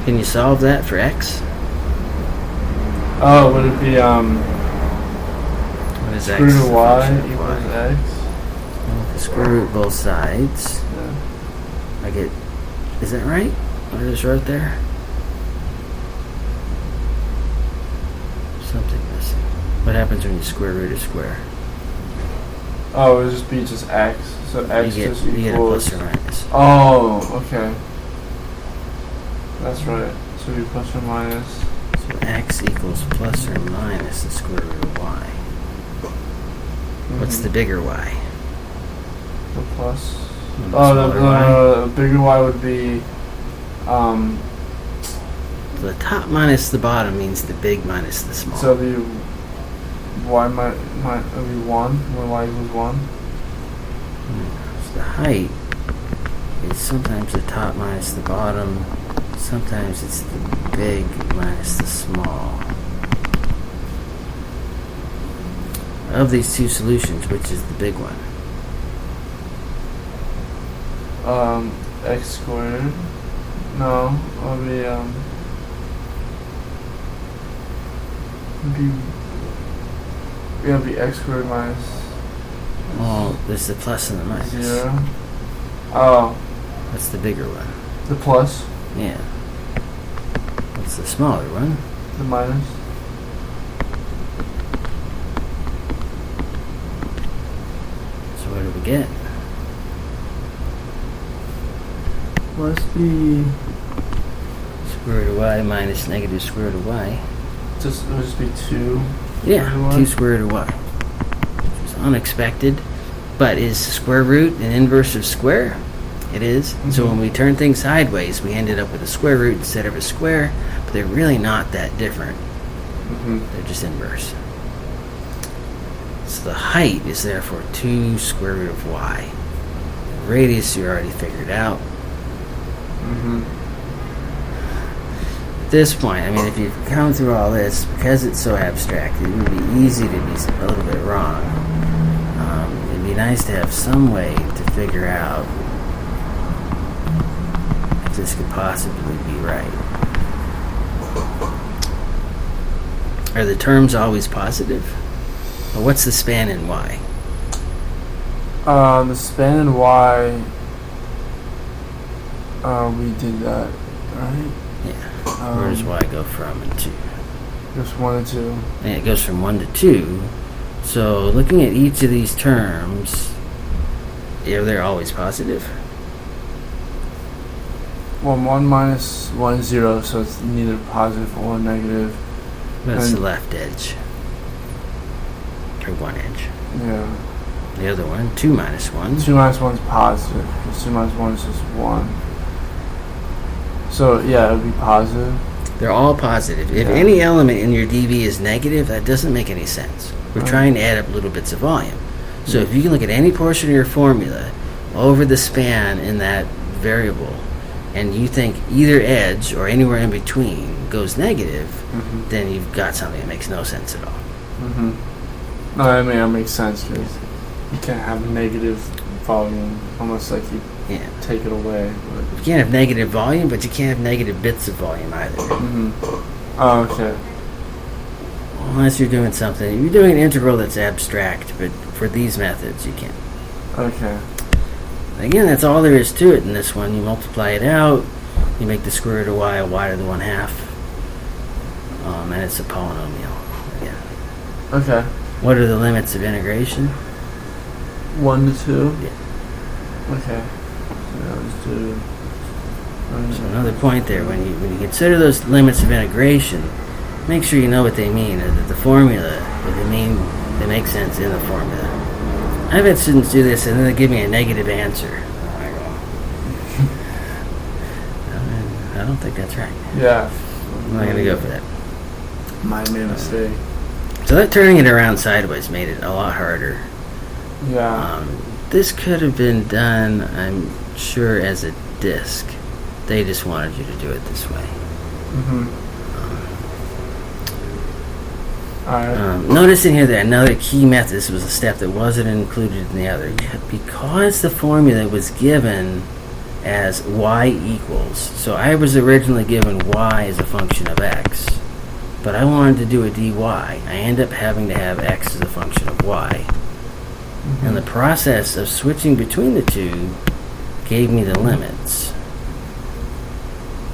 Can you solve that for x? Oh, would it be What is square x? root of y Function of equals y. x? Well, the square root both sides. Yeah. I get. Is that right? What I just wrote there? Something missing. What happens when you square root a square? Oh, it would just be just x. So x You just get a equals. plus or minus. Oh, okay. That's right. So it'd be plus or minus. So x equals plus or minus the square root of y. What's the bigger y? The plus? And the Oh, smaller y? the bigger y would be, So the top minus the bottom means the big minus the small. so it'd be y might it'd be 1 when y equals 1. So the height is sometimes the top minus the bottom. Sometimes it's the big minus the small. Of these two solutions, which is the big one? X squared. No, it'll be it'll be x squared minus Oh, there's the plus and the minus. 0. Oh, That's the bigger one. the plus, Yeah. What's the smaller one? the minus. So what do we get? Must be Square root of y minus negative square root of y. just, it would just be 2. Yeah, Square root of y? 2 square root of y. Which is unexpected. But is square root an inverse of square? It is. So when we turn things sideways, we ended up with a square root instead of a square, but they're really not that different. They're just inverse. So the height is therefore 2 square root of y. The radius you already figured out. At this point, I mean, if you've come through all this, because it's so abstract, it would be easy to be a little bit wrong. It'd be nice to have some way to figure out if this could possibly be right. Are the terms always positive? Or what's the span in y? The span in y, we did that, right? Yeah. Where does y go from and to? Just 1 and 2. And it goes from 1 to 2. So looking at each of these terms, they're always positive. Well, 1 minus 1 is 0, so it's neither positive or negative. That's the And- left edge. Or one edge. Yeah. The other one, 2 minus 1. 2 minus 1 is positive, because 2 minus 1 is just 1. So, yeah, it would be positive. They're all positive. If Yeah. any element in your dV is negative, that doesn't make any sense. We're Right. trying to add up little bits of volume. So if you can look at any portion of your formula over the span in that variable, and you think either edge or anywhere in between goes negative, then you've got something that makes no sense at all. No, I mean, that makes sense, because you can't have negative volume unless, like, you Yeah. take it away. You can't have negative volume, but you can't have negative bits of volume either. Oh, okay. Unless you're doing something. You're doing an integral that's abstract, but for these methods, you can't. Okay. Again, that's all there is to it in this one. You multiply it out, you make the square root of y a y to the 1/2, and it's a polynomial. Again. Okay. What are the limits of integration? 1 to 2? Yeah. Okay. So let's do... So another point there, when you consider those limits of integration, make sure you know what they mean. That the formula but they make sense in the formula. I've had students do this and then they give me a negative answer. I go, I don't think that's right. Yeah. I'm not going to go for that. My main mistake. So that turning it around sideways made it a lot harder. Yeah. This could have been done, I'm sure, as a disc. They just wanted you to do it this way. Alright. Notice in here that another key method, this was a step that wasn't included in the other. Because the formula was given as y equals. So I was originally given y as a function of x. But I wanted to do a dy. I end up having to have x as a function of y. And the process of switching between the two gave me the limits.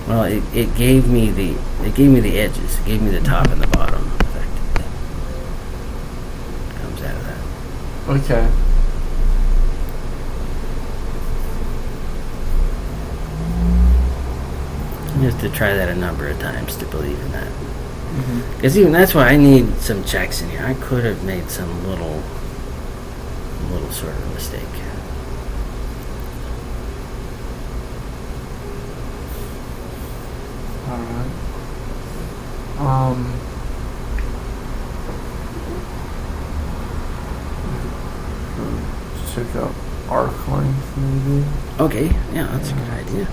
Well, it gave me the edges. It gave me the top and the bottom, effectively. Comes out of that. Okay. You have to try that a number of times to believe in that. Because even that's why I need some checks in here. I could have made some little sort of mistake. Alright. Check out arc length, maybe. Okay, yeah, that's a good idea.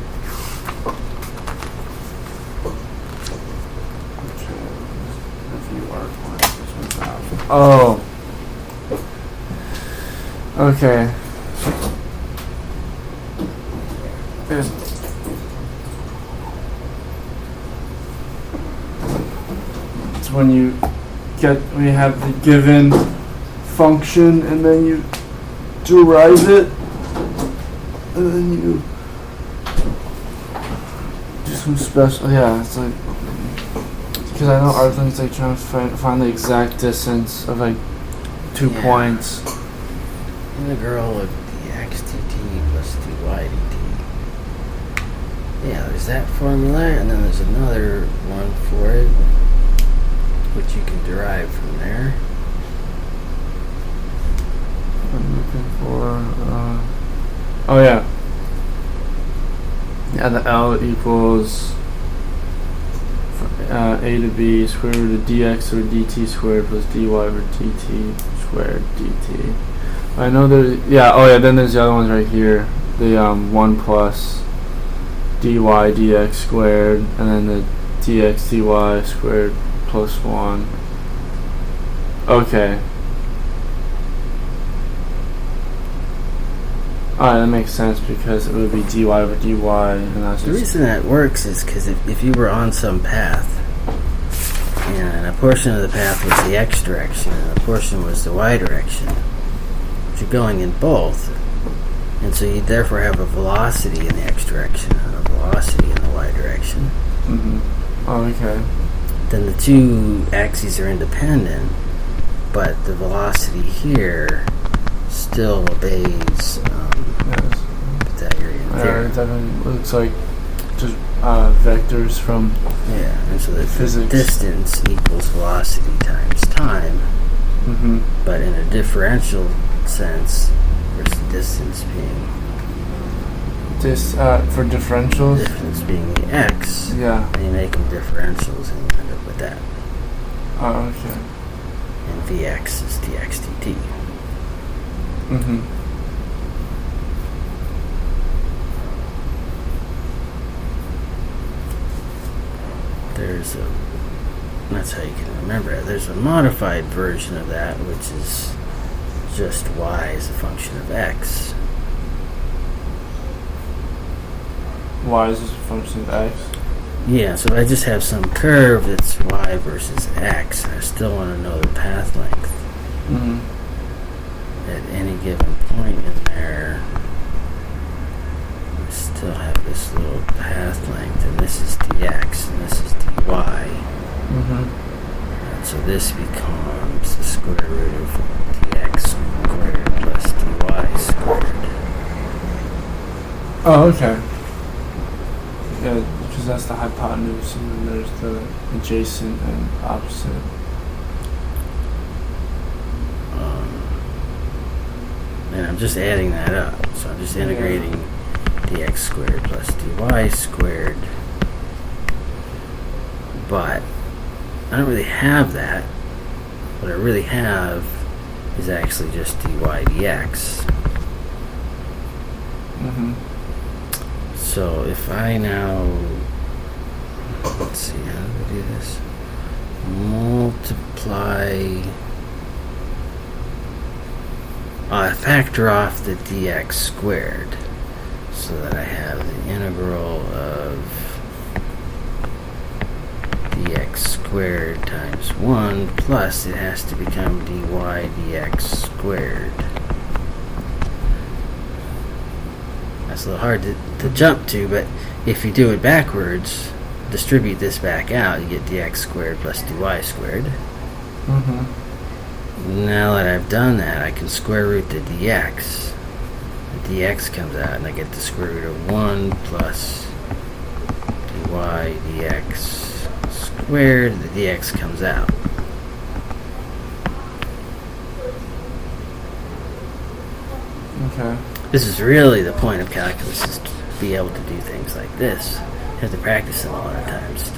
Review arc length. This one's out. Oh. Okay. It's when you have the given function and then you derive it and then you do some special, yeah, it's like, because I know arc length is like trying to find the exact distance of like 2 points. Integral of dx dt plus dy dt. Yeah, there's that formula, and then there's another one for it, which you can derive from there. I'm looking for, oh yeah. Yeah, the L equals a to b square root of dx over dt squared plus dy over dt squared dt. I know there's, then there's the other ones right here. The 1 plus dy dx squared, and then the dx dy squared plus 1. Okay. Alright, that makes sense because it would be dy over dy, and that's the reason that works is because if you were on some path, and a portion of the path was the x direction, and a portion was the y direction, you're going in both, and so you therefore have a velocity in the x direction and a velocity in the y direction. Oh, okay. Then the two axes are independent, but the velocity here still obeys Pythagorean theorem. It definitely looks like just vectors from and so the physics. Distance equals velocity times time. But in a differential sense, where's the distance being? For differentials? Distance being the x. Yeah. And you make them differentials and you end up with that. Oh, okay. And Vx is dx dt. That's how you can remember it. There's a modified version of that, which is just y as a function of x. Y is just a function of x? Yeah, so I just have some curve that's y versus x. I still want to know the path length. At any given point in there, I still have this little path length, and this is dx, and this is dy. And so this becomes the square root of dx squared plus dy squared. Oh, okay. Yeah, because that's the hypotenuse, and then there's the adjacent and opposite. And I'm just adding that up. So I'm just integrating dx squared plus dy squared. But I don't really have that. What I really have is actually just dy dx. So if I now, let's see, how do we do this? Multiply, I factor off the dx squared so that I have the integral of dx squared times 1 plus it has to become dy dx squared. That's a little hard to jump to, but if you do it backwards, distribute this back out, you get dx squared plus dy squared. Now that I've done that, I can square root the dx. The dx comes out, and I get the square root of 1 plus dy dx squared. The dx comes out. Okay. This is really the point of calculus, is to be able to do things like this. You have to practice them a lot of times.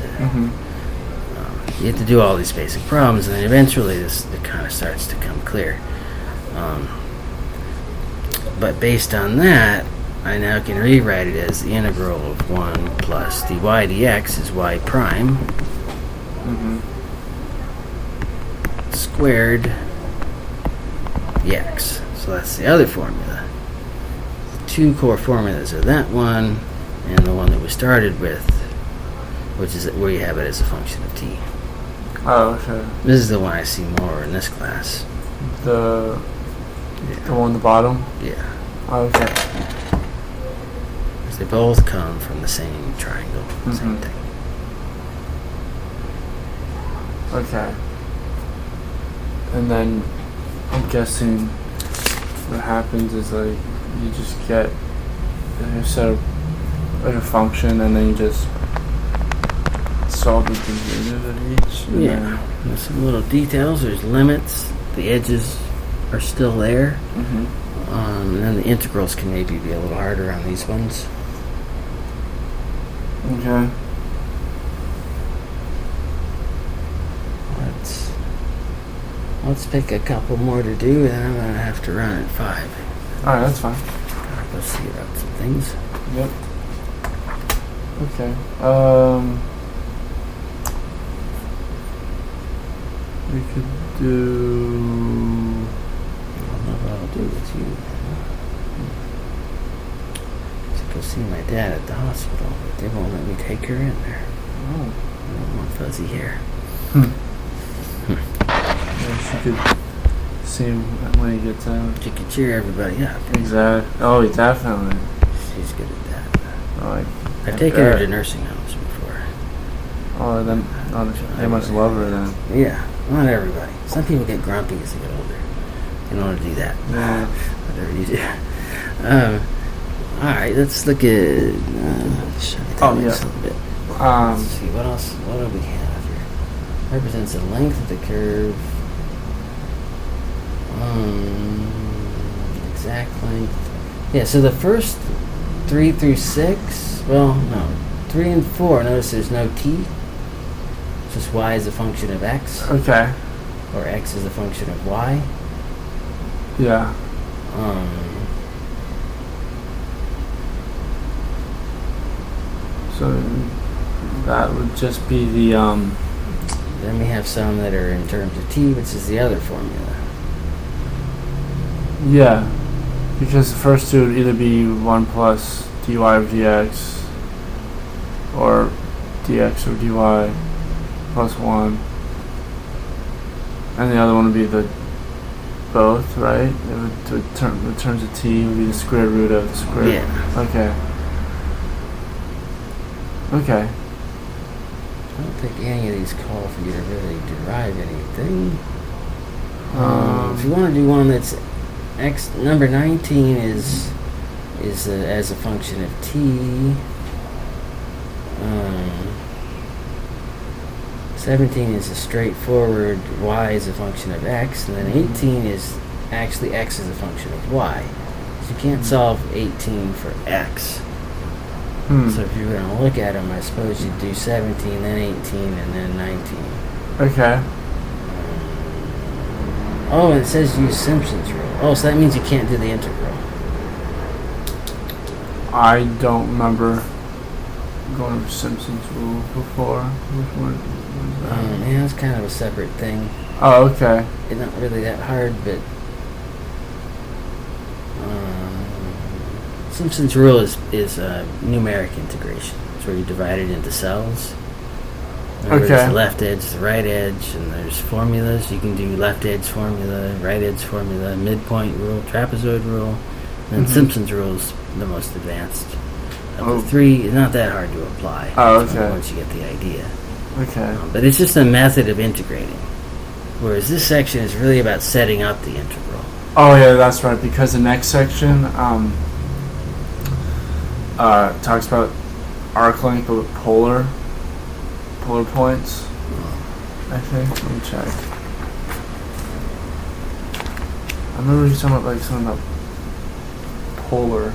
You have to do all these basic problems, and then eventually it kind of starts to come clear. But based on that, I now can rewrite it as the integral of 1 plus dy dx is y prime squared dx. So that's the other formula. The two core formulas are that one and the one that we started with, which is where you have it as a function of t. Oh, okay. This is the one I see more in this class. The one at the bottom? Yeah. Oh, okay. They both come from the same triangle, same thing. Okay. And then I'm guessing what happens is like you just get a set of like a function and then you just solve the derivative of each. Yeah. There's some little details. There's limits. The edges are still there. And then the integrals can maybe be a little harder on these ones. Okay. Let's pick a couple more to do, and I'm gonna have to run at 5. Alright, that's fine. Gotta go see about some things. Yep. Okay. We could do. I don't know what I'll do with you. To go see my dad at the hospital, but they won't let me take her in there. Oh. I don't want fuzzy hair. Yeah, she could see him when he gets out. She can cheer everybody up. Exactly. Oh, definitely. She's good at that. Oh, I've taken her to nursing homes before. Oh, then they must love her then. Yeah, not everybody. Some people get grumpy as they get older. You don't want to do that. Yeah. Whatever you do. Alright, let's look at... Oh, yeah. A little bit. Let's see, what else? What do we have here? Represents the length of the curve. Exact length. Yeah, so the first 3 through 6, well, no. 3 and 4, notice there's no t. It's just y is a function of x. Okay. Or x is a function of y. Yeah. So that would just be the Then we have some that are in terms of t, which is the other formula. Yeah, because the first two would either be 1 plus dy of dx or dx or dy plus 1, and the other one would be the both, right? It would in terms of t would be the square root of the square. Yeah. Okay. Okay. I don't think any of these call for you to really derive anything. If you want to do one that's x, number 19 is as a function of t. 17 is a straightforward y is a function of x, and then 18 is actually x is a function of y. So you can't solve 18 for x. So if you were going to look at them, I suppose you'd do 17, then 18, and then 19. Okay. Oh, and it says use Simpson's rule. Oh, so that means you can't do the integral. I don't remember going over Simpson's rule before. Which one was that? Yeah, it's kind of a separate thing. Oh, okay. It's not really that hard, but Simpson's rule is numeric integration. It's where you divide it into cells. Remember, Okay. there's the left edge, the right edge, and there's formulas. You can do left edge formula, right edge formula, midpoint rule, trapezoid rule, and then Simpson's rule is the most advanced of the three. It's not that hard to apply. Oh, okay. Once you get the idea. Okay. But it's just a method of integrating. Whereas this section is really about setting up the integral. Oh yeah, that's right. Because the next section talks about arc length but with polar points. I think. Let me check. I remember you talking about like something about polar.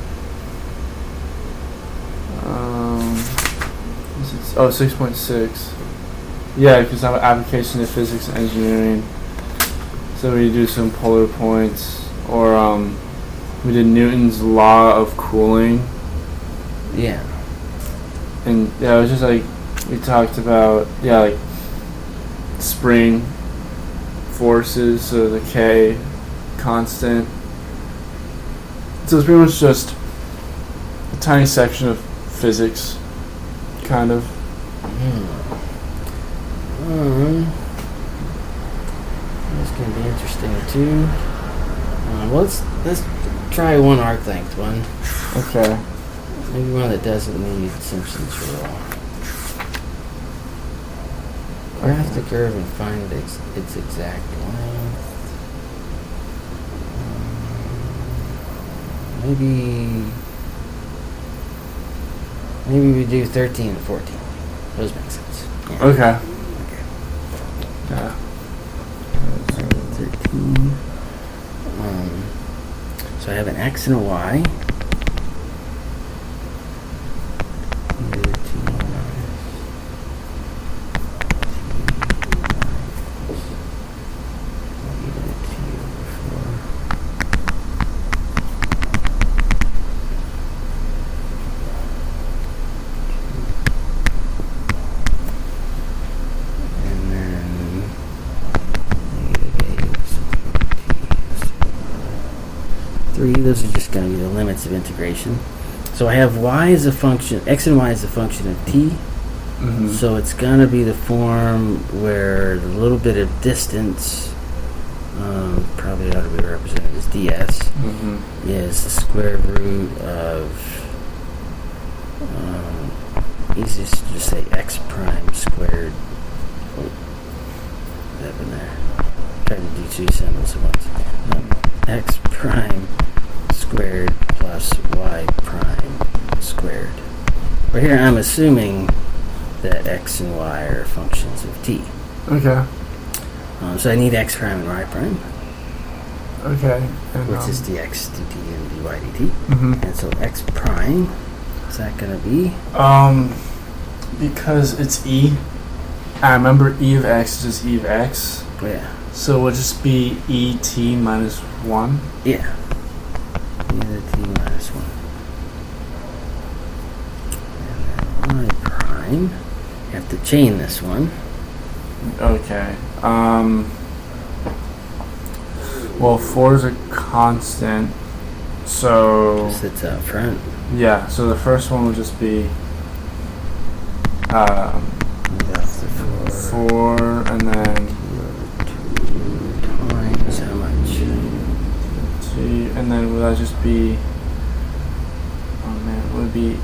Is it, 6.6. Yeah, because I'm application to physics and engineering. So we do some polar points, or we did Newton's law of cooling. Yeah. And yeah, it was just like we talked about like spring forces, so the K constant. So it's pretty much just a tiny section of physics, kind of. This can be interesting too. Let's try one arc length one. Okay. Maybe one that doesn't need Simpson's rule. Graph the curve and find its exact length. Maybe we do 13 and 14. Those make sense. Yeah. Okay. Okay. Yeah. 13. So I have an x and a y. Those are just going to be the limits of integration. So I have y as a function, x and y as a function of t. So it's going to be the form where the little bit of distance, probably ought to be represented as ds, is the square root of, easiest to just say x prime squared. Oh, what happened there? Tried to do two symbols at once. X prime squared plus y prime squared. But here I'm assuming that x and y are functions of t. Okay. So I need x prime and y prime. Okay. And, which is dx dt and dy dt. And so x prime, is that going to be? Because it's e. I remember e of x is just e of x. Yeah. So it would just be et minus 1? Yeah. E to the t minus 1. And then y prime. You have to chain this one. Okay. Well, 4 is a constant, so... Just sits out front. Yeah, so the first one would just be... That's the 4. 4, and then... Times how much? T, and then would that just be... Oh man, it would be...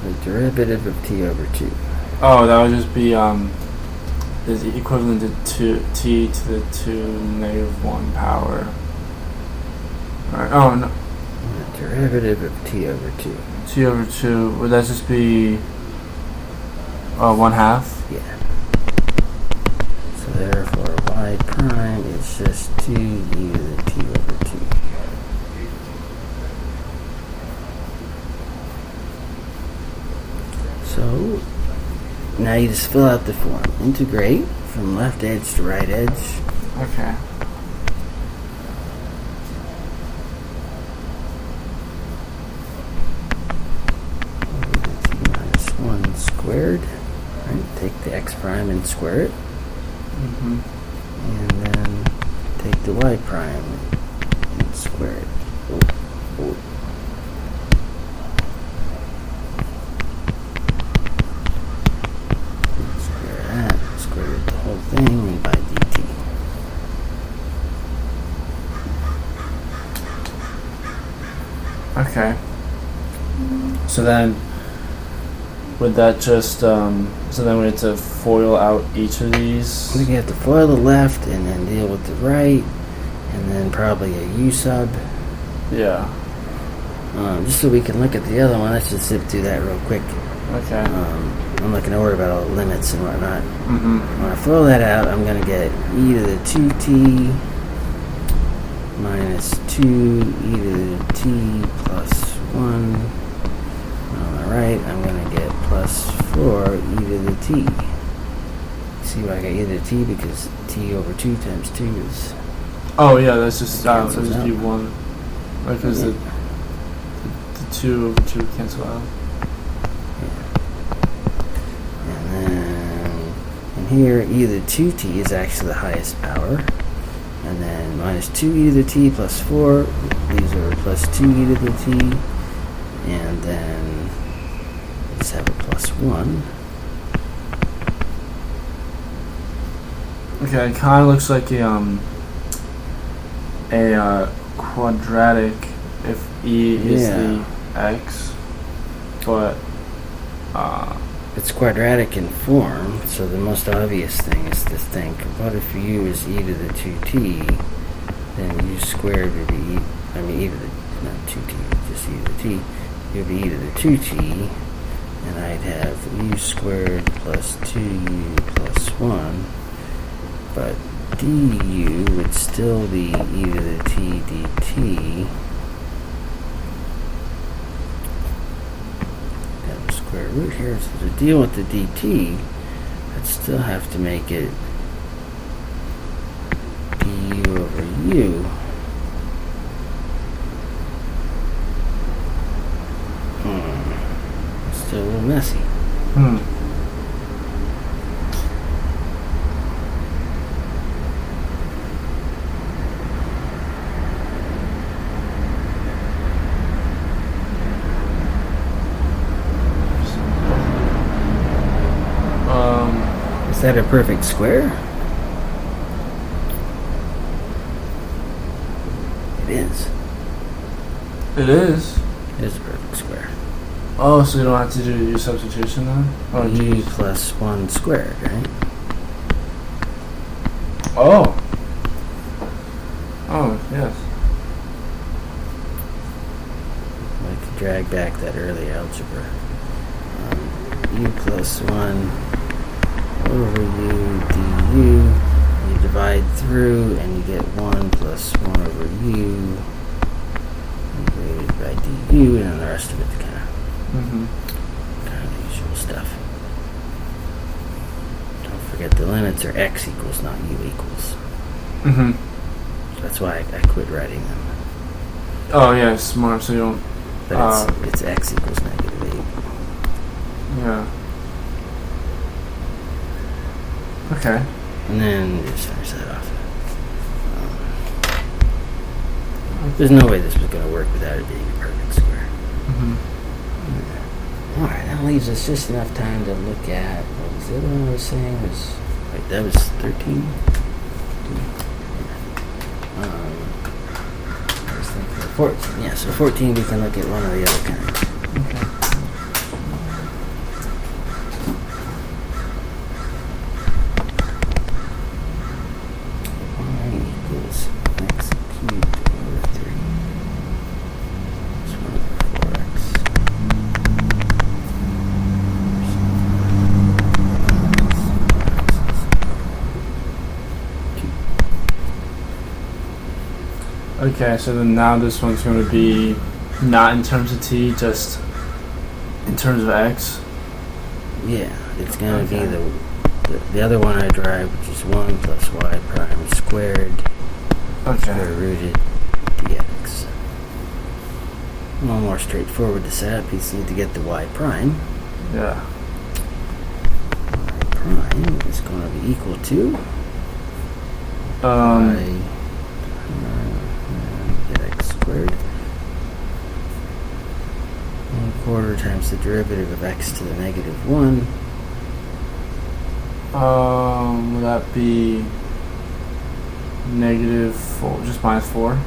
The derivative of t over 2. Oh, that would just be, is equivalent to t to the 2 negative 1 power. Alright, oh no. The derivative of t over 2. T over 2, would that just be 1/2? Yeah. So therefore y y prime is just 2 e to the t over 2. So now you just fill out the form. Integrate from left edge to right edge. Okay. T minus 1 squared. Right, take the x prime and square it. Mm-hmm. And then take the y prime and square it. Square that, square root the whole thing, and by dt. Okay. So then, would that just, so then we have to FOIL out each of these? We have to FOIL the left and then deal with the right, and then probably a u sub. Yeah. Just so we can look at the other one, let's just zip through that real quick. Okay. I'm not going to worry about all the limits and whatnot. Mm-hmm. When I FOIL that out, I'm going to get e to the 2t minus 2 e to the t plus 1. On the right, I'm going to get plus 4 e to the t. See why I got e to the t? Because t over 2 times 2 is... Oh yeah, that's just Cancels it'll just out. be 1. Because Yeah. the 2 over 2 cancel out. And then in here, e to the 2t is actually the highest power. And then minus 2 e to the t plus 4. These are plus 2 e to the t. And then let's have a plus 1. Okay, it kind of looks like a quadratic if e is the x, but It's quadratic in form, so the most obvious thing is to think, what if u is e to the 2t, then u squared would be e, I mean e to the, not 2t, just e to the t, it would be e to the 2t, and I'd have u squared plus 2u plus 1, but du would still be e to the t dt. Got a square root here, so to deal with the dt, I'd still have to make it du over u. It's still a little messy. Is that a perfect square? It is. It is. It is a perfect square. Oh, so you don't have to do u substitution then? Oh, u geez. plus 1 squared, right? Oh. Oh, yes. I could drag back that early algebra. U plus 1 over u du. You divide through and you get 1 plus 1 over u integrated by du, and then the rest of it's kind of the usual stuff. Don't forget the limits are x equals, not u equals. So that's why I quit writing them. Oh, yeah, smart, so you don't... But it's x equals negative 8. Yeah. Okay. And then just finish that off. There's no way this was going to work without it being a perfect square. Alright, that leaves us just enough time to look at, what was the other one I was saying? Wait, that was 13? I was thinking of 14. Yeah, so 14 we can look at one of the other kinds. Okay. Y equals x cubed over 3. It's 1 over 4x. Cubed. Okay, so then now this one's going to be not in terms of t, just in terms of x. Yeah, it's going to be the other one I derived, which is 1 plus y prime squared square rooted dx. A little more straightforward to set up. You just need to get the y prime. Yeah. Y prime is going to be equal to y get x squared 1/4 times the derivative of x to the negative 1. Would that be -4, just -4?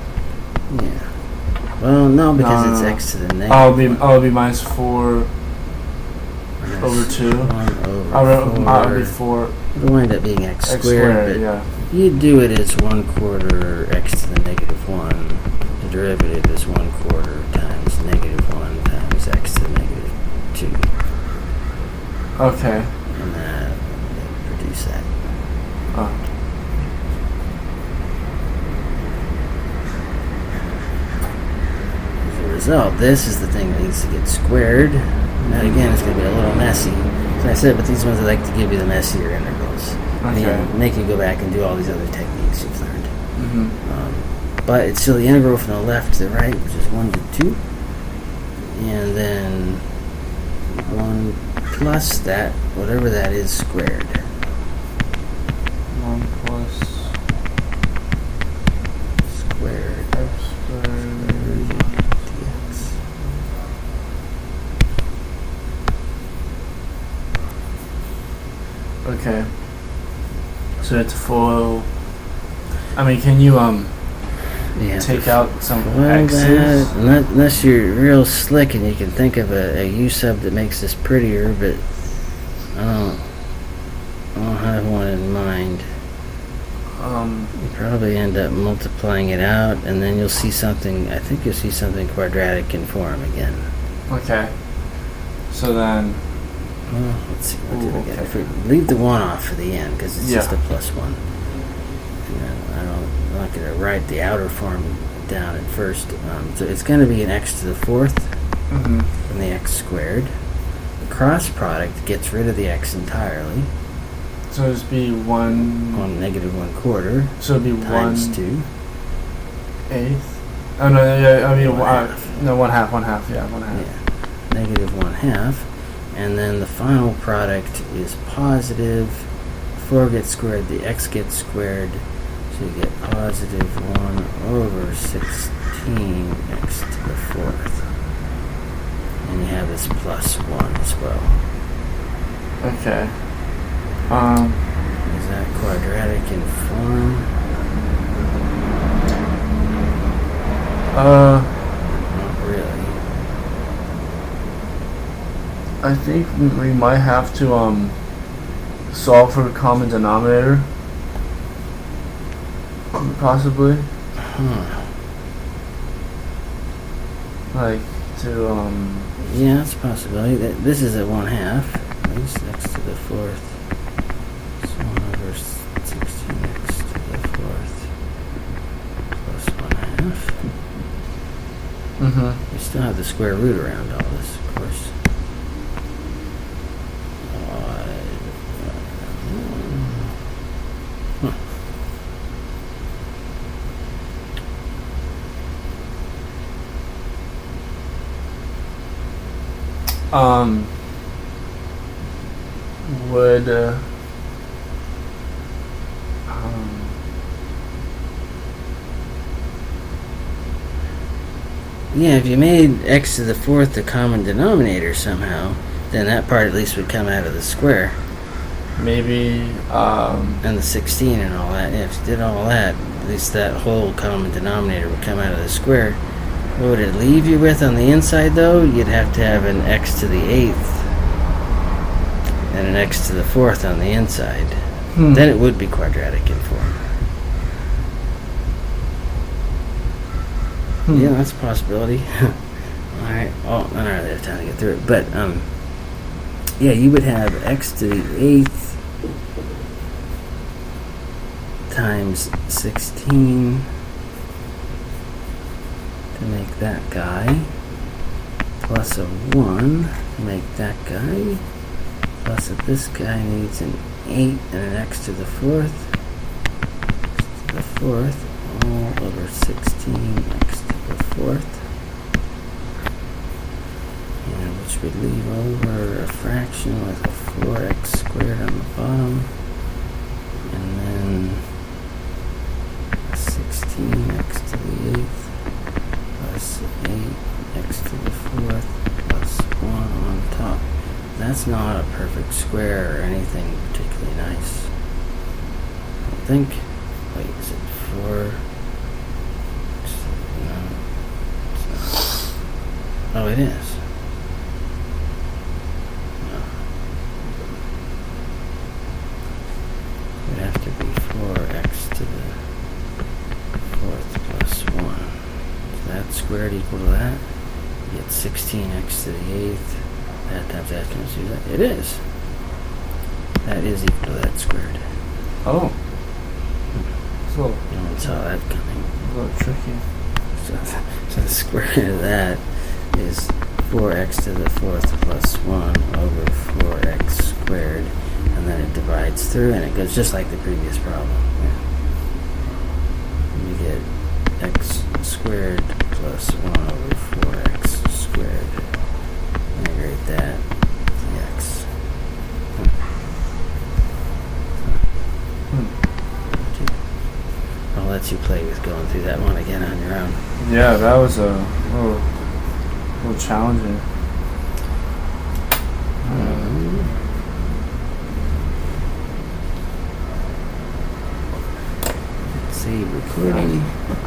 Yeah. Well, no, because it's x to the negative. It'll be -4 over 2. 1 over 4. Be 4. It'll wind up being x squared, but yeah. you do it as 1/4 x to the negative 1. The derivative is 1/4 times -1 times x to the negative 2. Okay. And that will produce that. Oh. As a result, this is the thing that needs to get squared. Now again, it's going to be a little messy. So I said, but these ones I like to give you the messier integrals. Okay. And make you go back and do all these other techniques you've learned. Mm-hmm. But it's still the integral from the left to the right, which is 1 to 2. And then 1 plus that, whatever that is, squared. 1 plus Squared. x squared dx. Okay. So that's full. I mean, can you Yeah, take out some well, x's? unless you're real slick and you can think of a u sub that makes this prettier, but I don't have one in mind. You probably end up multiplying it out, and then you'll see something. I think you'll see something quadratic in form again. Okay. So then, Well, let's see. What did I get? Okay. If we leave the 1 off for the end, because it's just Yeah. a plus 1. I'm not going to write the outer form down at first. So it's going to be an x to the 4th mm-hmm. from the x squared. The cross product gets rid of the x entirely. So it'd be 1 negative 1/4 So it'd be times 1 2. 8th. Oh no, yeah. I mean, 1/2. no, 1/2. Yeah, 1/2. Yeah, negative 1/2. And then the final product is positive. 4 gets squared, the x gets squared. So you get positive 1 over 16 x to the 4th. And you have this plus 1 as well. Okay. Is that quadratic in form? Not really. I think we might have to solve for a common denominator. Possibly. Like to Yeah, that's a possibility. This is at 1/2. This x to the 4th. So 1 over 16x to the 4th plus 1/2. Mm-hmm. You still have the square root around all this, of course. Would Yeah, if you made x to the 4th the common denominator somehow, then that part at least would come out of the square. maybe And the 16 and all that. Yeah, if you did all that, at least that whole common denominator would come out of the square. What would it leave you with on the inside, though? You'd have to have an x to the 8th and an x to the 4th on the inside. Then it would be quadratic in form. Yeah, that's a possibility. Alright, I don't really have time to get through it. But, yeah, you would have x to the 8th times 16 to make that guy, plus a 1 to make that guy, plus that this guy needs an 8 and an x to the 4th, all over 16 x to the 4th, and which would leave over a fraction with a 4x squared on the bottom, and then 16x to the 8th plus 8x to the 4th plus 1 on top. That's not a perfect square or anything particularly nice, I don't think. Wait, is it 4? No, it's not. Oh, it is. No. It would have to be 4x to the 4th plus 1. So that squared equal to that. You get 16x to the 8th. That times that times that. It is. That is equal to that squared. Oh. So, No one saw that coming. a little tricky. So the square root of that is 4x to the 4th plus 1 over 4x squared. And then it divides through, and it goes just like the previous problem. Yeah. You get x squared plus 1 over 4x squared. Integrate that to the x. I'll let you play with going through that one again on your own. Yeah, that was a little challenging. Let's see, recording.